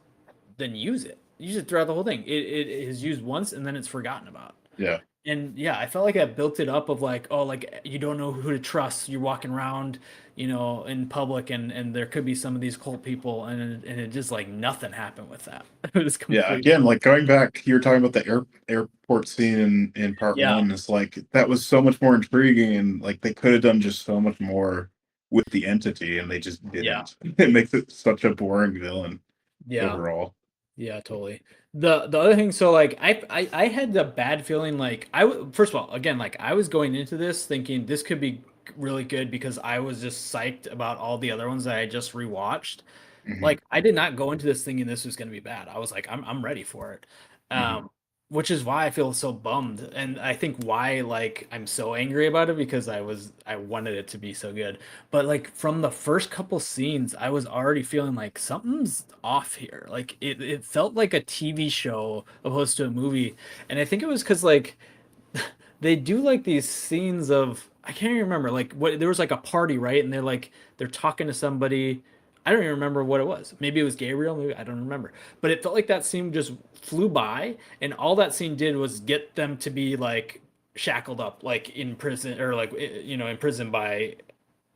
then use it. Use it throughout the whole thing. It is used once and then it's forgotten about. Yeah. And yeah, I felt like I built it up of like, oh, like you don't know who to trust. You're walking around, in public, and there could be some of these cult people, and it just like nothing happened with that. It was Yeah. complete. Again, like going back, you were talking about the airport scene in part Yeah, one. It's like that was so much more intriguing, and like they could have done just so much more with the entity, and they just yeah, didn't. It makes it such a boring villain yeah, overall. yeah, totally. The other thing, so like I had the bad feeling like first of all, again, like I was going into this thinking this could be really good because I was just psyched about all the other ones that I just rewatched. Hmm. Like I did not go into this thinking this was going to be bad. I was like, I'm ready for it. Hmm. Which is why I feel so bummed, and I think why like I'm so angry about it because I wanted it to be so good. But like from the first couple scenes, I was already feeling like something's off here. Like it felt like a TV show opposed to a movie, and I think it was because like they do like these scenes of I can't even remember like what there was like a party, right? And they're talking to somebody. I don't even remember what it was. Maybe it was Gabriel, maybe I don't remember. But it felt like that scene just flew by and all that scene did was get them to be like shackled up like in prison or like in prison by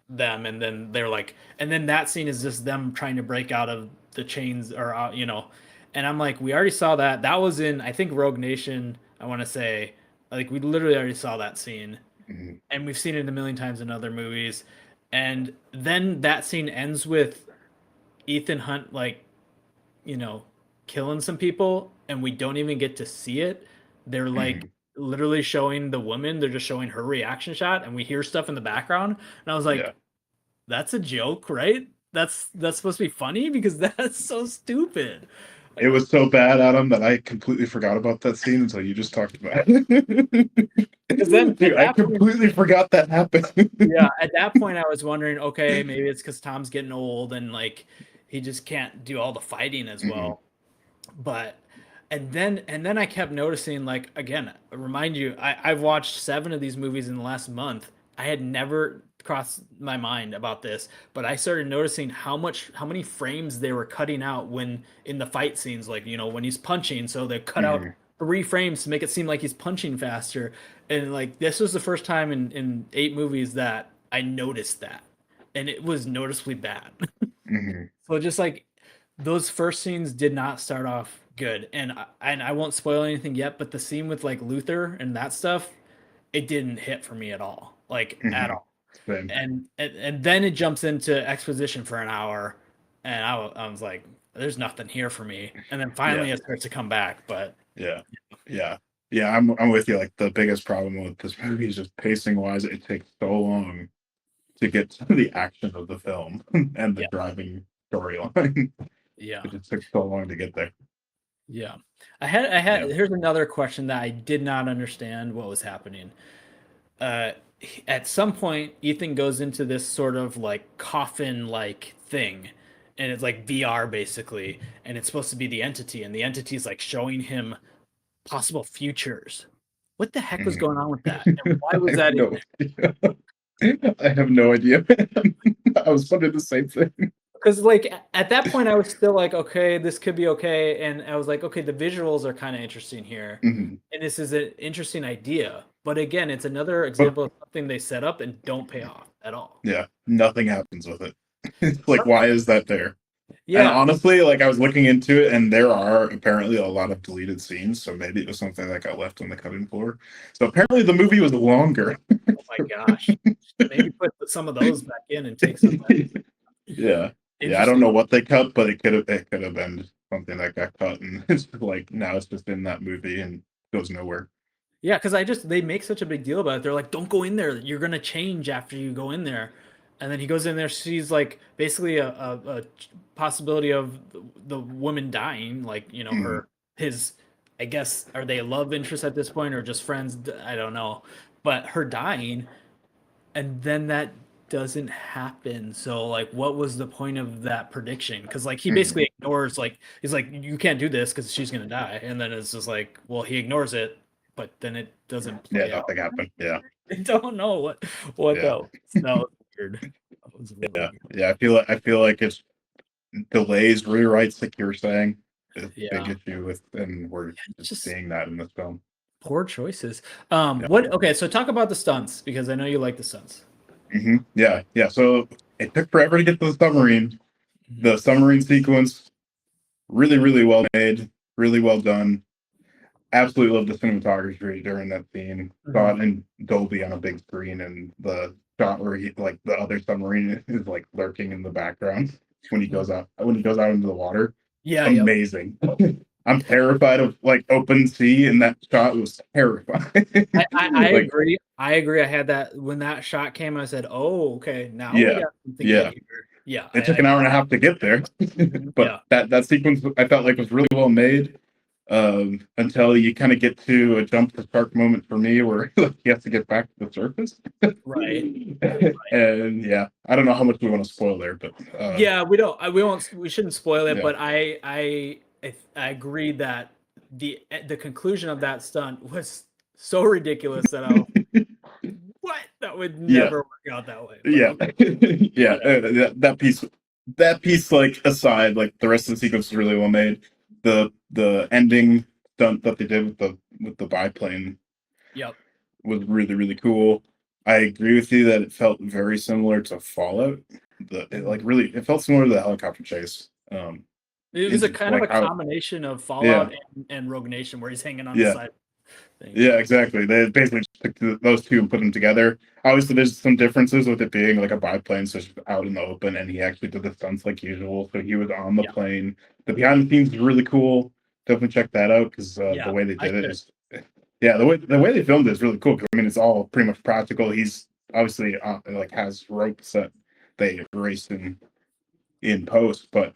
them, and then they're like, and then that scene is just them trying to break out of the chains or and I'm like, we already saw that. That was in, I think, Rogue Nation. I want to say, like, we literally already saw that scene, Hmm. and we've seen it a million times in other movies. And then that scene ends with Ethan Hunt like, you know, killing some people, and we don't even get to see it. They're like Hmm. literally showing the woman. They're just showing her reaction shot, and we hear stuff in the background. And I was Yeah. like, that's a joke, right? That's supposed to be funny because that's so stupid. It Like, was so bad, Adam, that I completely forgot about that scene until you just talked about it. because then at Dude, I that point, completely forgot that happened. yeah, at that point, I was wondering, okay, maybe it's because Tom's getting old and like he just can't do all the fighting as Hmm. well. But and then I kept noticing, like, again, remind you, I've watched 7 of these movies in the last month. I had never crossed my mind about this, but I started noticing how many frames they were cutting out when in the fight scenes, like, when he's punching, so they cut out Hmm. 3 frames to make it seem like he's punching faster. And like this was the first time in 8 movies that I noticed that. and it was noticeably bad. Hmm. So just like those first scenes did not start off good, and I won't spoil anything yet, but the scene with like Luther and that stuff, it didn't hit for me at all, like at Hmm. all. Same. And then it jumps into exposition for an hour, and I was like, there's nothing here for me. And then Yeah. finally it starts to come back, but Yeah. Yeah. Yeah. I'm with you. Like the biggest problem with this movie is just pacing wise, it takes so long to get to the action of the film and the yeah, driving storyline. yeah, It just took so long to get there. yeah. I had Yeah. here's another question that I did not understand what was happening. uh at some point Ethan goes into this sort of like coffin like thing, and it's like VR basically, and it's supposed to be the entity, and the entity is like showing him possible futures. What the heck was Mhm. going on with that, and why I was have that in no idea. I have no idea. I was wondering the same thing. because like at that point I was still like, okay, this could be okay, and I was like, okay, the visuals are kind of interesting here, Mhm. and this is an interesting idea, but again it's another But example of something they set up and don't pay off at all. yeah, nothing happens with it. It's like, why is that there? And Yeah. honestly, like I was looking into it, and there are apparently a lot of deleted scenes. So maybe it was something that got left on the cutting floor. So apparently the movie was longer. Oh my gosh. Maybe put some of those back in and take some back. Yeah, yeah. I don't Interesting. know what they cut, but it could have been something that got cut, and it's like now it's just in that movie and goes nowhere. Yeah, because they make such a big deal about it. They're like, don't go in there. You're gonna change after you go in there. And then he goes in there, sees like basically a possibility of the woman dying, like, Mhm. his, I guess, are they love interests at this point or just friends? I don't know. But her dying, and then that doesn't happen. So like what was the point of that prediction? Because like he Mhm. basically ignores, like he's like, you can't do this because she's gonna die, and then it's just like, well, he ignores it, but then it doesn't Yeah, play out. nothing happened. Yeah, I don't know what yeah, that was weird. That was really yeah, weird. yeah. I feel like it's delays, rewrites, like you were saying, is a big Yeah, issue with, and we're it's just just seeing that in this film. poor choices. Yeah. What okay, so talk about the stunts because I know you like the stunts. Yeah, yeah. So it took forever to get to the submarine. Mhm. The submarine sequence, really, really well made, really well done. Absolutely love the cinematography during that scene. Saw Mhm. it in Dolby on a big screen, and the shot where he, like the other submarine is like lurking in the background when he goes out into the water. Yeah, yep. Amazing. I'm terrified of like open sea, and that shot was terrifying. I Like, agree. I agree. I had that when that shot came. I said, "Oh, okay, now we yeah, got something good yeah. here." Yeah, It took an hour and a half to get there, but yeah, that sequence I felt like was really well made. Until you kind of get to a jump the shark moment for me, where like, he has to get back to the surface. right. And yeah, I don't know how much we want to spoil there, but Yeah, we don't. We won't. We shouldn't spoil it. yeah, But I agree that the conclusion of that stunt was so ridiculous that I was what that would yeah, never work out that way. But yeah, okay, yeah. yeah, That piece, like aside, like the rest of the sequence is really well made. The ending stunt that they did with the biplane yep. was really, really cool. I agree with you that it felt very similar to Fallout. Like Mhm. really, it felt similar to the helicopter chase. It was a Into kind of like a how, combination of yeah, Fallout and Rogue Nation, where he's hanging on the yeah, side thing. yeah, Yeah, exactly. They basically just took those two and put them together. Obviously, there's some differences with it being like a biplane, so it's just out in the open, and he actually did the stunts like usual. So he was on the yeah, plane. The behind the scenes is really cool. Definitely check that out because the yeah. way they I did it should. is, yeah, the way they filmed it is really cool. 'Cause, I mean, it's all pretty much practical. He's obviously like has ropes that they erased in post, but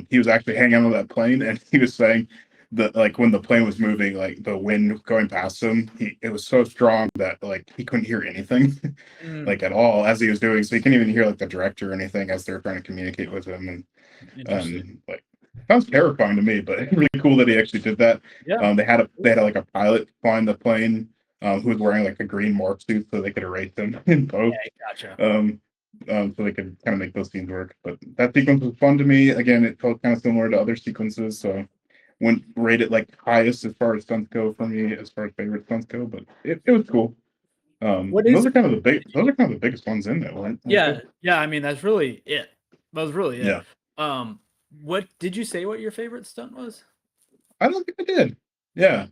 he was actually hanging on that plane, and he was saying that like when the plane was moving, like the wind going past him, it was so strong that like he couldn't hear anything, Mm, like at all as he was doing. So he couldn't even hear like the director or anything as they're trying to communicate with him, interesting. like sounds terrifying to me, but really cool that he actually did that. Yeah. They had like a pilot flying the plane, who was wearing like a green morph suit so they could erase him in post. Okay, gotcha. Um, so they could kind of make those scenes work. But that sequence was fun to me. Again, it felt kind of similar to other sequences, so wouldn't rate it like highest as far as stunts go for me, as far as favorite stunts go, but it was cool. What And is those are kind of the biggest ones in there, weren't they? yeah, I mean that's really it. That was really it. Yeah. What did you say what your favorite stunt was? I don't think I did. Yeah.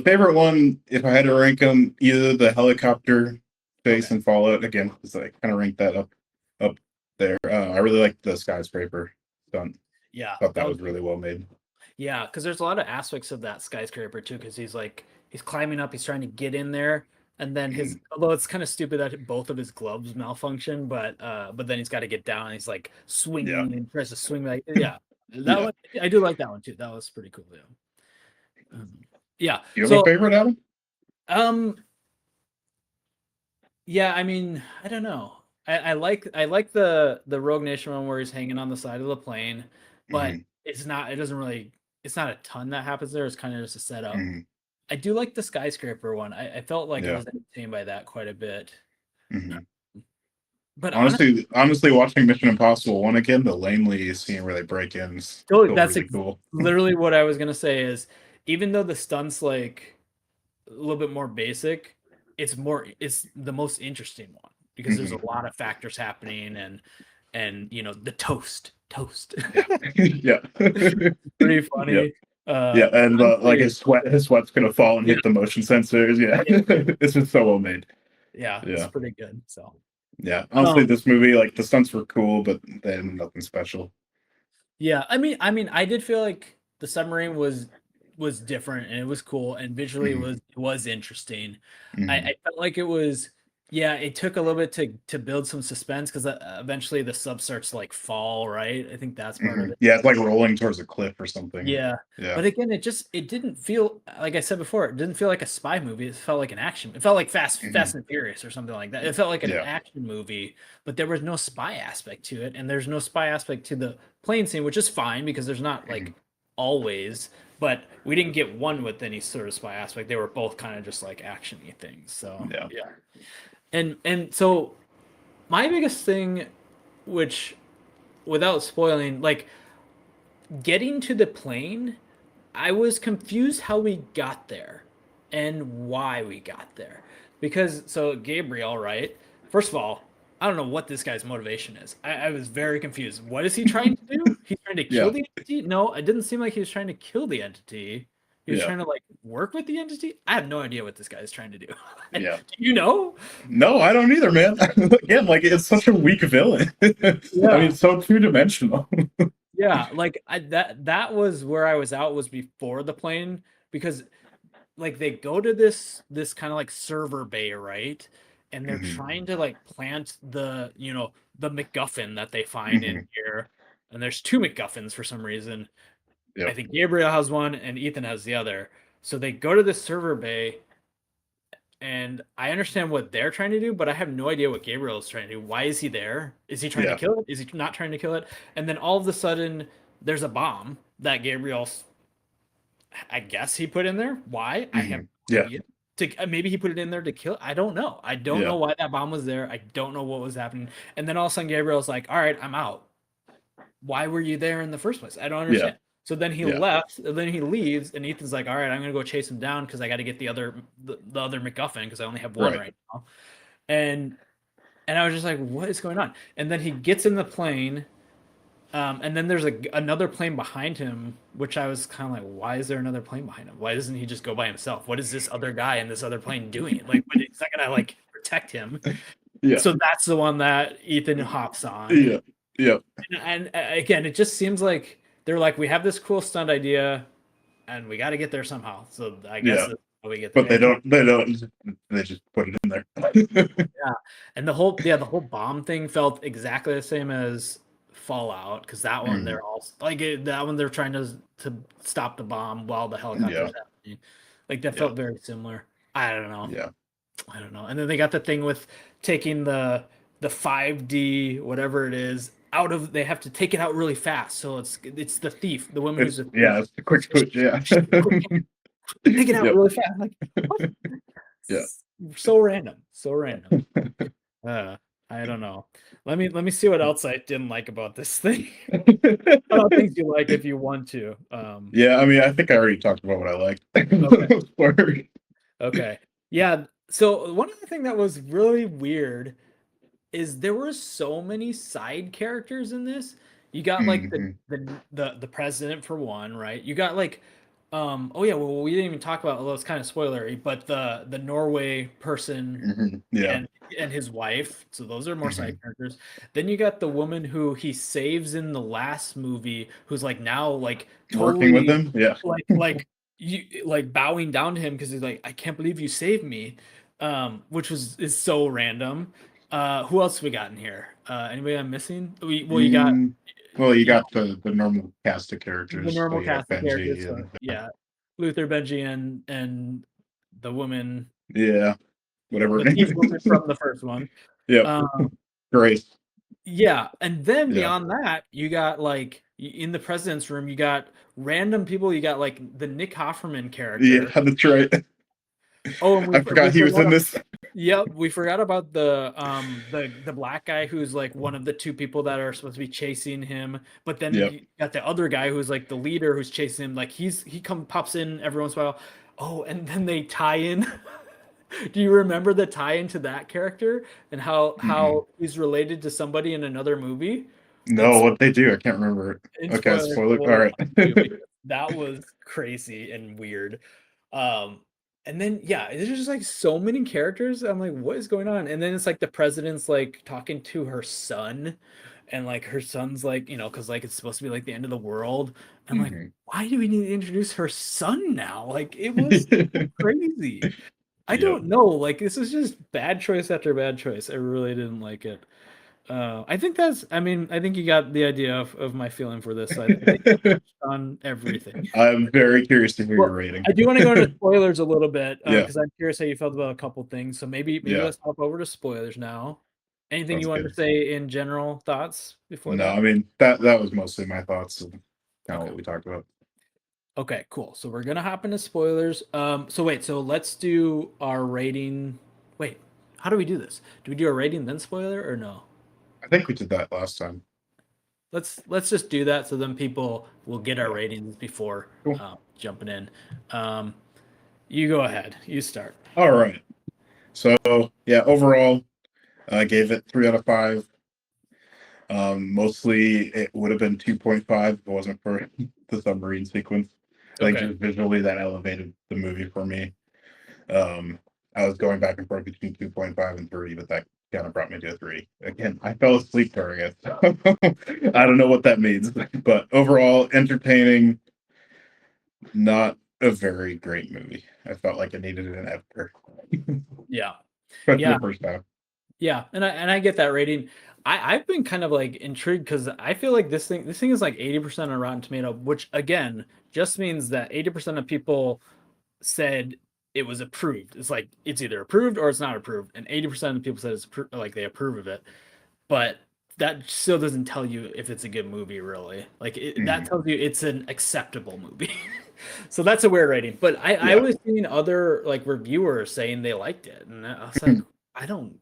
Favorite one, if I had to rank them, either the helicopter chase Okay. and Fallout again, because I kind of ranked that up there. I really liked the skyscraper stunt. Yeah, Thought that that was was really well made. yeah, because there's a lot of aspects of that skyscraper too, because he's climbing up, he's trying to get in there, and then his although it's kind of stupid that both of his gloves malfunction, but then he's got to get down, and he's like Yeah. swinging and tries to swing like yeah. That Yeah. one I do like that one too. That was pretty cool. Yeah. Yeah. Do you have a So favorite, Adam? um yeah, I mean, I don't know. I like the Rogue Nation one where he's hanging on the side of the plane, but Hmm. it doesn't really it's not a ton that happens there. It's kind of just a setup. Hmm. I do like the skyscraper one. I felt like I Yeah. was entertained by that quite a bit. Hmm. But honestly, Honestly, watching Mission Impossible 1 again, the Langley scene where they break in is totally, still that's really cool. literally what I was gonna say is even though the stunts like a little bit more basic, it's the most interesting one because there's Hmm. a lot of factors happening and the toast. Yeah. Yeah. Pretty Yeah. funny. Yeah, and like Honestly, his sweat's gonna fall and yeah, hit the motion sensors. Yeah, yeah, this is so well made. yeah, it's Yeah, pretty good. So, yeah. Honestly, um, this movie, like the stunts were cool, but then nothing special. yeah, I did feel like the submarine was different and it was cool and visually Hmm. it was interesting. Hmm. I felt like it was yeah, it took a little bit to build some suspense because eventually the sub starts to like fall, right? I think that's part Hmm. of it. Yeah, it's like rolling towards a cliff or something. Yeah. Yeah. But again, it didn't feel like I said before, it didn't feel like a spy movie. It felt like an action. It felt like Hmm. Fast and Furious or something like that. It felt like an Yeah. action movie, but there was no spy aspect to it, and there's no spy aspect to the plane scene, which is fine because there's not Hmm. like always, but we didn't get one with any sort of spy aspect. They were both kind of just like actiony things. So Yeah. yeah. And so my biggest thing, which without spoiling, like getting to the plane, I was confused how we got there and why we got there. Because, so Gabriel, right? First of all, I don't know what this guy's motivation is. I was very confused. What is he trying to do? He's trying to kill Yeah. the entity? No, it didn't seem like he was trying to kill the entity. He was Yeah. trying to like work with the entity. I have no idea what this guy is trying to do. Do Yeah. you know? No, I don't either, man. Again, like it's such a weak villain. I mean, Yeah. it's so two dimensional. Yeah, like that was where I was out was before the plane because like they go to this kind of like server bay, right? And they're Hmm. trying to like plant the MacGuffin that they find in Hmm. here. And there's two MacGuffins for some reason. I Yep. think Gabriel has one and Ethan has the other. So they go to this server bay and I understand what they're trying to do, but I have no idea what Gabriel is trying to do. Why is he there? Is he trying to Yeah. kill it? Is he not trying to kill it? And then all of a sudden there's a bomb that Gabriel I guess he put in there. Why? I have Hmm. no Yeah. idea. Maybe he put it in there to kill. I don't know. I don't Yeah. know why that bomb was there. I don't know what was happening. And then all of a sudden, Gabriel's like, "All right, I'm out. Why were you there in the first place? I don't Yeah. understand." So then he Yeah. left. And then he leaves, and Ethan's like, "All right, I'm gonna go chase him down because I got to get the other MacGuffin because I only have one Right. right now." And and I was just like, "What is going on?" And then he gets in the plane and then there's another plane behind him, which I was kind of like, why is there another plane behind him? Why doesn't he just go by himself? What is this other guy in this other plane doing? Like, he's not gonna like protect him. Yeah. So that's the one that Ethan hops on. Yeah. Yeah. And again, it just seems like they're like, we have this cool stunt idea, and we got to get there somehow. So I guess Yeah. that's how we get there. But they don't. They don't. They just put it in there. Yeah, and the whole bomb thing felt exactly the same as Fallout because that one Mhm. they're all like that one they're trying to stop the bomb while the helicopter's Yeah. happening. Like that Yeah. felt very similar. I don't know. Yeah. I don't know. And then they got the thing with taking the 5D whatever it is out of they have to take it out really fast. So it's the thief, the woman who's a thief. It's a quick switch. Yeah. Take it out Yep. really fast. Like what? Yeah. So random. So random. Uh, I don't know. Let me see what else I didn't like about this thing. What things you like if you want to. Yeah. I mean, I think I already talked about what I liked. Okay. Word. Okay. Yeah. So one of the thing that was really weird is there were so many side characters in this. You got like Hmm. the president for one, right? You got like oh yeah, well we didn't even talk about, although it's kind of spoilery, but the Norway person Hmm. Yeah. and his wife. So those are more side Hmm. characters. Then you got the woman who he saves in the last movie, who's like now like Working with totally them. Yeah. like you like bowing down to him because he's like, I can't believe you saved me. Which is so random. Who else we got in here? Anybody I'm missing? Well, you got Mm, well, you you got know the normal cast of the characters. So normal you have cast of characters. Benji So and yeah, Luther, Benji, and the woman, yeah, whatever her the name thief woman is. from the first one. Yep. Um, Grace. yeah, and then Yeah. beyond that, you got like in the president's room, you got random people. You got like the Nick Offerman Yeah, character. that's right. Oh, and I we forgot he was forgot. in this. Yep, we forgot about the black guy who's like one of the two people that are supposed to be chasing him. But then Yep. you got the other guy who's like the leader who's chasing him. Like he pops in every once in a while. Oh, and then they tie in. Do you remember the tie into that character and Mm-mm. how he's related to somebody in another movie? No, It's what they do, I can't remember it. in Okay, spoilers. spoiler. All We'll right. talk to you because that was crazy and weird. Um, and then yeah, there's just like so many characters. I'm like, what is going on? And then it's like the president's like talking to her son, and like her son's like, because like it's supposed to be like the end of the world. I'm like, Mhm. why do we need to introduce her son now? Like it was so crazy. I Yep. don't know. Like this is just bad choice after bad choice. I really didn't like it. I think I mean, I think you got the idea of my feeling for this. I think I touched on everything. I'm very curious to hear your Well, rating. I do want to go into spoilers a little bit Yeah. because I'm curious how you felt about a couple things. So maybe Yeah. let's hop over to spoilers now. Anything Sounds you wanted to good. say in general thoughts before No, that? I mean that was mostly my thoughts of kind of Okay. what we talked about. Okay, cool. So we're gonna hop into spoilers. So wait, so let's do our rating. Wait, how do we do this? Do we do a rating then spoiler or no? I think we did that last time. Let's just do that so then people will get our Yeah. ratings before Cool. jumping in. Um, you go ahead. You start. All right. So yeah, overall, I gave it 3 out of 5. Mostly it would have been 2.5 if it wasn't for the submarine sequence. I think Okay. just visually that elevated the movie for me. Um, I was going back and forth between 2.5 and 3, but that kind of brought me to a 3. Again, I fell asleep during it. So I don't know what that means, but overall, entertaining, not a very great movie. I felt like it needed an editor, Yeah. especially Yeah. the first half. Yeah. And I get that rating. I've been kind of like intrigued because I feel like this thing is like 80% on Rotten Tomato, which again just means that 80% of people said it was approved. It's like it's either approved or it's not approved, and 80% of the people said like they approve of it. But that still doesn't tell you if it's a good movie, really. Like that Mhm. tells you it's an acceptable movie. So that's a weird rating. But I Yeah. was seeing other like reviewers saying they liked it, and I was like, I don't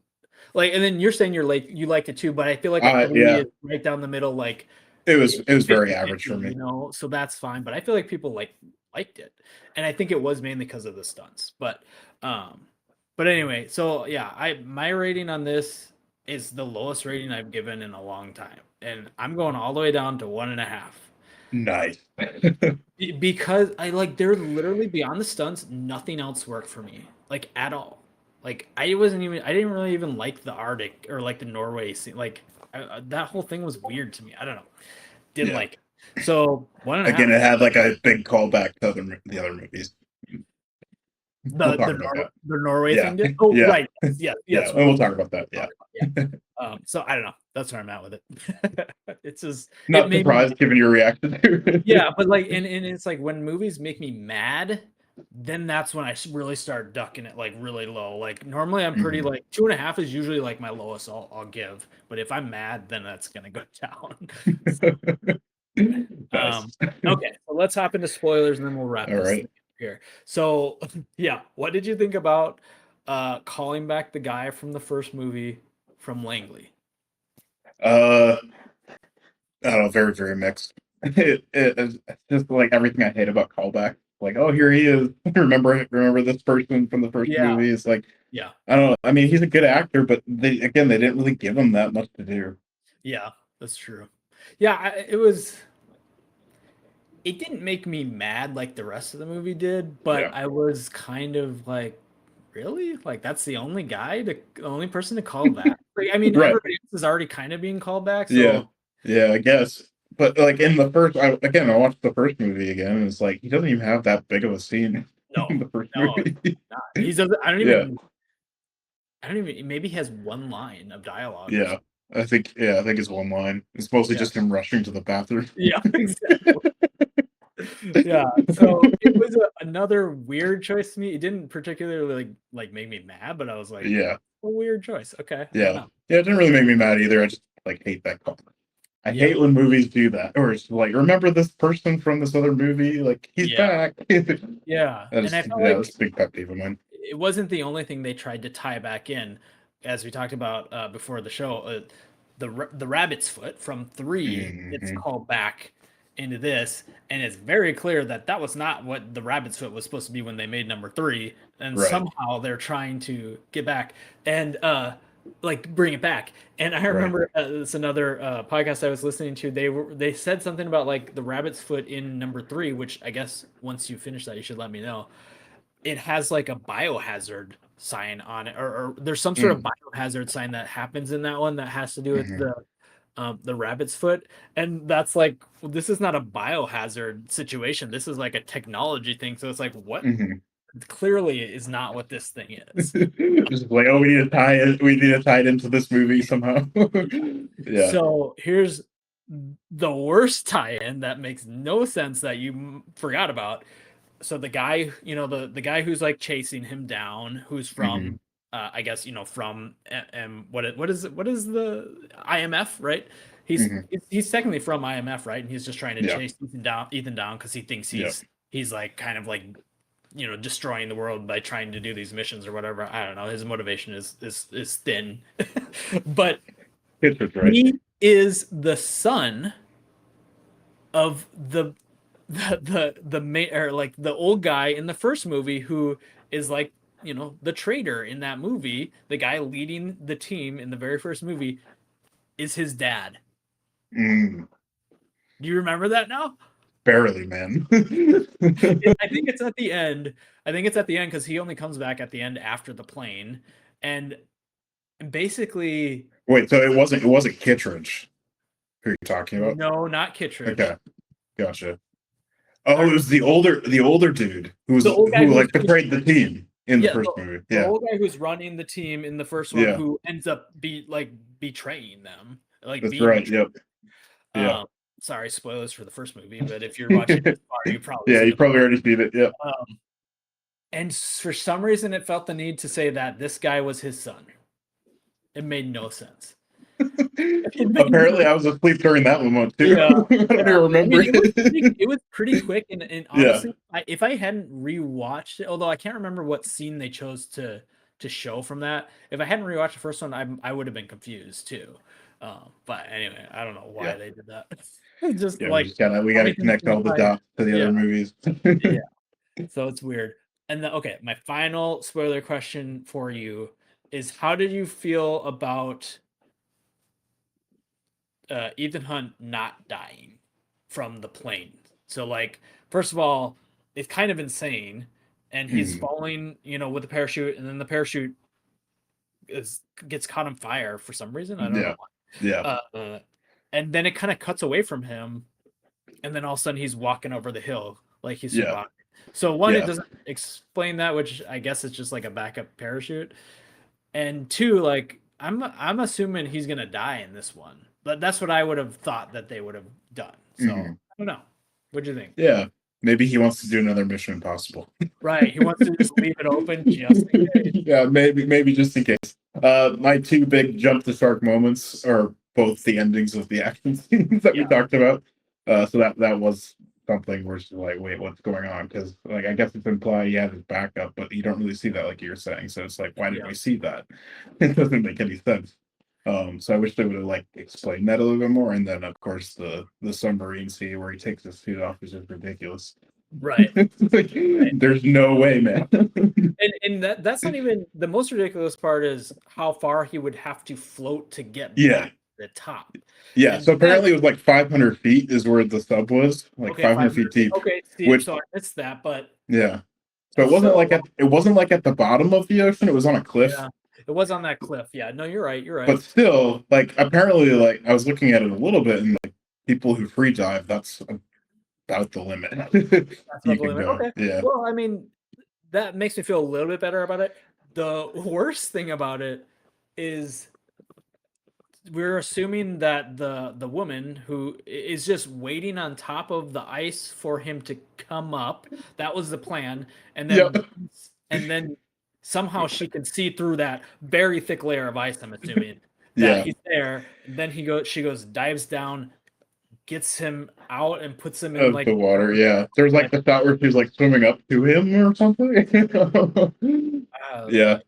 like. And then you're saying you liked it too, but I feel like a three Yeah, is right down the middle, like it was very average 50/50, for me. so that's fine. But I feel like people liked it, and I think it was mainly because of the stunts. Um, but anyway, so yeah, I my rating on this is the lowest rating I've given in a long time, and I'm going all the way down to 1.5 Nice. because I like they're literally beyond the stunts. Nothing else worked for me, like at all. Like I didn't really even like the Arctic or like the Norway scene. Like that whole thing was weird to me. I don't know, didn't Yeah. like it. So one and a Again, half. it had like a big callback to the other movies. We'll talk about that. The Norway Yeah. thing did. Oh Yeah. right, yes, Yeah. yes. And we'll talk about that. Yeah. Yeah. So I don't know. That's where I'm at with it. It's just it Not made me surprised given your reaction to it. yeah, but like and it's like when movies make me mad, then that's when I really start ducking it like really low. Like normally I'm pretty Mhm. like 2.5 is usually like my lowest I'll give, but if I'm mad, then that's gonna go down. So, Nice. okay, so let's hop into spoilers and then we'll wrap All this right. thing up here. So yeah, what did you think about calling back the guy from the first movie from Langley? Uh, I don't know, very, very mixed. It's just like everything I hate about callback. like, oh, here he is. Remember this person from the first Yeah. movie? It's like, Yeah. I don't know. I mean, he's a good actor, but they didn't really give him that much to do. Yeah, that's true. Yeah, it was. It didn't make me mad like the rest of the movie did, but Yeah. I was kind of like, really? Like that's the only the only person to call back? Like, I mean, Right. everybody else is already kind of being called back, Yeah. so Yeah, I guess. But like in the first, I watched the first movie again, and it's like he doesn't even have that big of a scene in no, the first no, movie. not. He doesn't. Yeah. I don't even. Maybe he has one line of dialogue or Yeah. something. I think it's one line. It's mostly Yeah, just him rushing to the bathroom. yeah, exactly. Yeah, so it was another weird choice to me. It didn't particularly like make me mad, but I was like, Yeah. a weird choice. Okay, I don't Yeah. know. Yeah, it didn't really make me mad either. I just like hate that call. I Yeah, hate when movies do that. Or it's like, remember this person from this other movie? Like, he's yeah, back. yeah. And I felt That's like a big pet peeve of mine. it wasn't the only thing they tried to tie back in, as we talked about before the show. The rabbit's foot from 3 gets Hmm. called back into this, and it's very clear that that was not what the rabbit's foot was supposed to be when they made number 3, and Right. somehow they're trying to get back and like bring it back. And I Right. remember it's another podcast I was listening to. They said something about like the rabbit's foot in number 3, which I guess once you finish that, you should let me know. It has like a biohazard sign on it, or there's some sort of Mm-hmm. biohazard sign that happens in that one that has to do with the rabbit's foot. And that's like, this is not a biohazard situation. This is like a technology thing. So it's like, what Hmm. clearly is not what this thing is. Just like, oh, we need to tie it. We need to tie it into this movie somehow. Yeah. So here's the worst tie-in that makes no sense that you forgot about. So the guy, the guy who's like chasing him down, who's Hmm. from I guess from what is the IMF, right? He's Hmm. he's technically from IMF, right? And he's just trying to Yeah. chase Ethan down because he thinks Yeah. he's like kind of like destroying the world by trying to do these missions or whatever. I don't know. His motivation is thin, but It's right. he is the son of the main, or like the old guy in the first movie who is like the traitor in that movie. The guy leading the team in the very first movie is his dad. Mm, Do you remember that now? barely, man. I think it's at the end. I think it's at the end because he only comes back at the end after the plane, and basically, Wait, so it wasn't Kittredge who you're talking about? no, not Kittredge. Okay, gotcha. Oh, Or, it was the older dude the old guy who who's like betrayed the team in the yeah, first movie. the Yeah, old guy who's running the team in the first one, yeah, who ends up betraying them, like that's being right. betrayed. Yep, yeah, Sorry, spoilers for the first movie, but if you're watching this far, you've probably yeah. seen You it. probably already seen it. Yep. And for some reason, it felt the need to say that this guy was his son. It made no sense. Apparently, I was asleep during that one too. Yeah, I don't yeah. remember I mean, it. it was pretty quick, and Yeah. honestly, if I hadn't rewatched it, although I can't remember what scene they chose to show from that, if I hadn't rewatched the first one, I would have been confused too. But anyway, I don't know why Yeah. they did that. It's just Yeah, like we gotta everything's connect been all the tied. dots to the Yeah, other movies. yeah. So it's weird. And okay, my final spoiler question for you is: how did you feel about Ethan Hunt not dying from the plane? So, like, first of all, it's kind of insane, and he's Mhm. falling, with the parachute, and then the parachute gets caught on fire for some reason. I don't know Yeah, yeah, why. And then it kind of cuts away from him, and then all of a sudden he's walking over the hill like he yeah, survived. So one, it yeah. doesn't explain that, which I guess is just like a backup parachute. And two, like I'm assuming he's gonna die in this one, but that's what I would have thought that they would have done. So Mhm. I don't know. What'd you think? Yeah. Maybe he wants to do another Mission Impossible. Right, he wants to just leave it open just in case. Yeah, maybe just in case. My two big jump the shark moments are both the endings of the action scenes that we Yeah, talked about. So that was something where it's like, wait, what's going on? Because like I guess it's implied he had his backup, but you don't really see that like you're saying. So it's like, why didn't yeah, we see that? It doesn't make any sense. So I wish they would have like explained that a little bit more. And then of course the submarine scene where he takes his suit off is just ridiculous. Right. Like, Right. there's no way, man. And that's not even the most ridiculous part is how far he would have to float to get Yeah. back to the top. Yeah. And So then apparently it was like 500 feet is where the sub was, like okay, 500 500 feet feet. deep, Okay, see, which, so I missed that, but yeah. So that's still a lot. it wasn't like at the bottom of the ocean. It was on a cliff, Yeah. It was on that cliff. Yeah. No, you're right. You're but right. still, like apparently, like I was looking at it a little bit, and like people who free dive, that's about the limit That's you about the can limit. go. Okay. Yeah. Well, I mean, that makes me feel a little bit better about it. The worst thing about it is we're assuming that the woman who is just waiting on top of the ice for him to come up. That was the plan, and Yeah. then somehow she can see through that very thick layer of ice. I'm assuming that Yeah. he's there. Then she goes, dives down, gets him out, and puts him in Of like the water. Yeah. There's like like the shot where she's like swimming up to him or something. Yeah.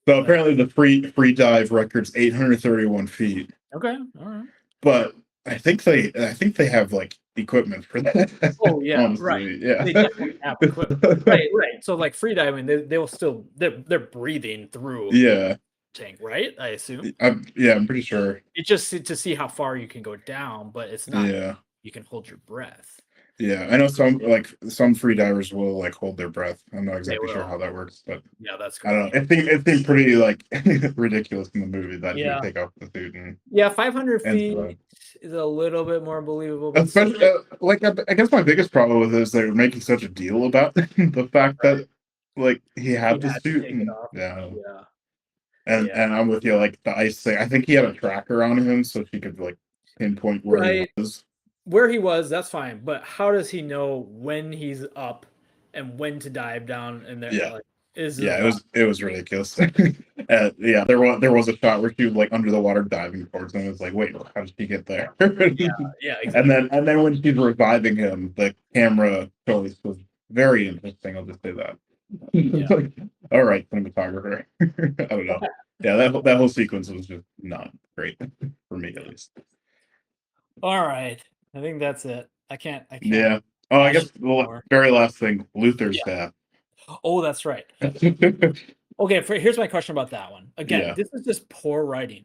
So that. apparently the free dive record's 831 feet, Okay, all right. but I think they have like equipment for that. Oh yeah, right. Honestly, yeah. They definitely have equipment. Right, right. So like free diving, they will still they're breathing through Yeah. tank, right? I assume. I'm pretty sure. It's just to see how far you can go down, but it's not Yeah. you can hold your breath. Yeah. I know some free divers will like hold their breath. I'm not They exactly sure will. how that works, but Yeah, that's I don't crazy. know. It seemed pretty like ridiculous in the movie that he would Yeah. take off the suit Yeah, 500 and survive. feet is a little bit more believable, but still Especially, like I guess my biggest problem with it is they're making such a deal about the fact right. that like he He had the had to suit, take it and off. yeah, Yeah. and Yeah. I'm with you. Like the ice thing, I think he had a tracker on him, so she could like pinpoint where he Right. was. Where he was, that's fine. But how does he know when he's up and when to dive down in there? Yeah, Like, is the yeah, wild. it was ridiculous. Yeah, there was a shot where she was like under the water diving towards him. It's like, wait, how did she get there? Yeah, yeah, exactly. And then when she's reviving him, the camera choice was very interesting. I'll just say that. Yeah. Like, all right, cinematographer. I don't know. Yeah, that whole sequence was just not great for me, at least. All right. I think that's it. I can't Yeah. Oh, I ask guess you the more. very last thing, Luther's Yeah. death. Oh, that's right. Okay, here's my question about that one. Again, Yeah. this is just poor writing.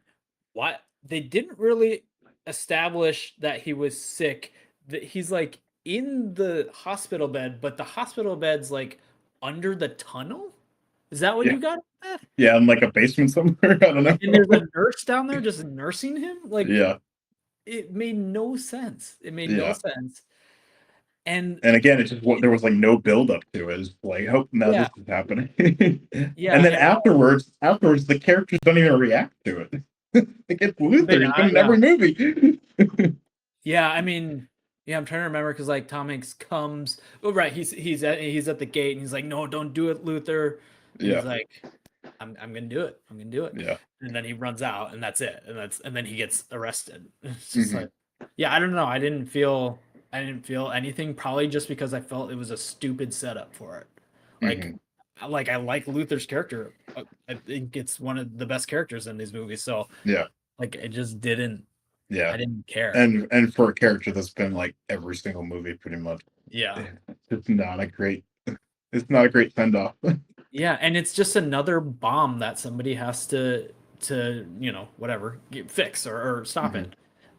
Why they didn't really establish that he was sick. That he's like in the hospital bed, but the hospital bed's like under the tunnel. Is that what Yeah. you got? Eh? Yeah, in like a basement somewhere. I don't And there's know. a nurse down there just nursing him. Like Yeah. it made no sense. It made no Yeah. sense. And And again, it's just what it, there was like no build up to it. It's like, oh, now yeah, this is happening. yeah, And then and afterwards, the characters don't even react to it. Like it's they Luther. He's been not, in yeah. every movie. Yeah, I mean, yeah, I'm trying to remember because like Tom Hanks comes. Oh, right, he's at the gate and he's like, "No, don't do it, Luther." And he's Yeah. like, "I'm gonna do it. I'm gonna do it." Yeah. And then he runs out, and that's it. And then he gets arrested. It's just Hmm. like, yeah, I don't know. I didn't feel anything. Probably just because I felt it was a stupid setup for it. Like, Hmm. I like Luther's character. I think it's one of the best characters in these movies. So Yeah. like, it just didn't. Yeah. I didn't care. And for a character that's been like every single movie pretty much, Yeah. it's not a great it's not a great send off. Yeah, and it's just another bomb that somebody has to whatever fix or stop Hmm. it,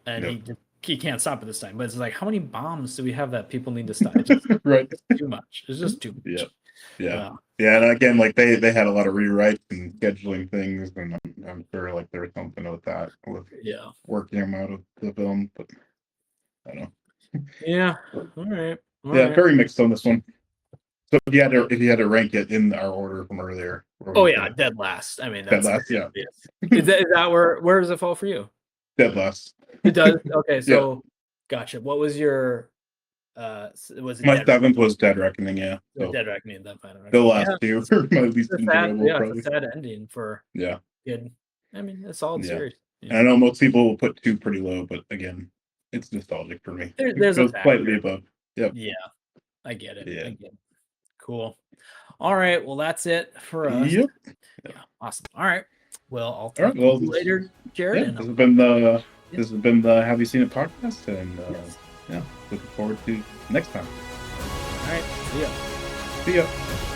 and Yep. he can't stop it this time. But it's like, how many bombs do we have that people need to stop? It's just Right. too much. It's just too Yeah. much. Yeah. Yeah, Yeah, and again, like they had a lot of rewrites and scheduling things, and I'm sure like there was something with that with yeah, working them out of the film, but I don't know. yeah. All right, all Yeah, right. very mixed on this one. So if you had to rank it in our order from earlier, where would Oh you yeah, put it? dead last. I mean, Dead that's last, yeah. obvious. Is that where does it fall for you? Dead last. It does. Okay, Yeah. so gotcha. What was your was it My Dead? seventh was Dead Reckoning, yeah. So Dead Reckoning, then Final the Reckoning. last Yeah, two are my least enjoyable, yeah, it's a probably. sad ending for Yeah. good. I mean, a solid Yeah. series. And I know most people will put two pretty low, but again, it's nostalgic for me. It There's a goes slightly factor. above. Yep. Yeah, I get it. I Yeah. get it. Cool. All right. Well, that's it for us. Yep. Yeah. Awesome. All right. Well, I'll All right. talk to Well, you later, Jared. yeah, And yeah. this has been the Have You Seen It podcast, and Yes. yeah, looking forward to next time. All right, see ya. See ya.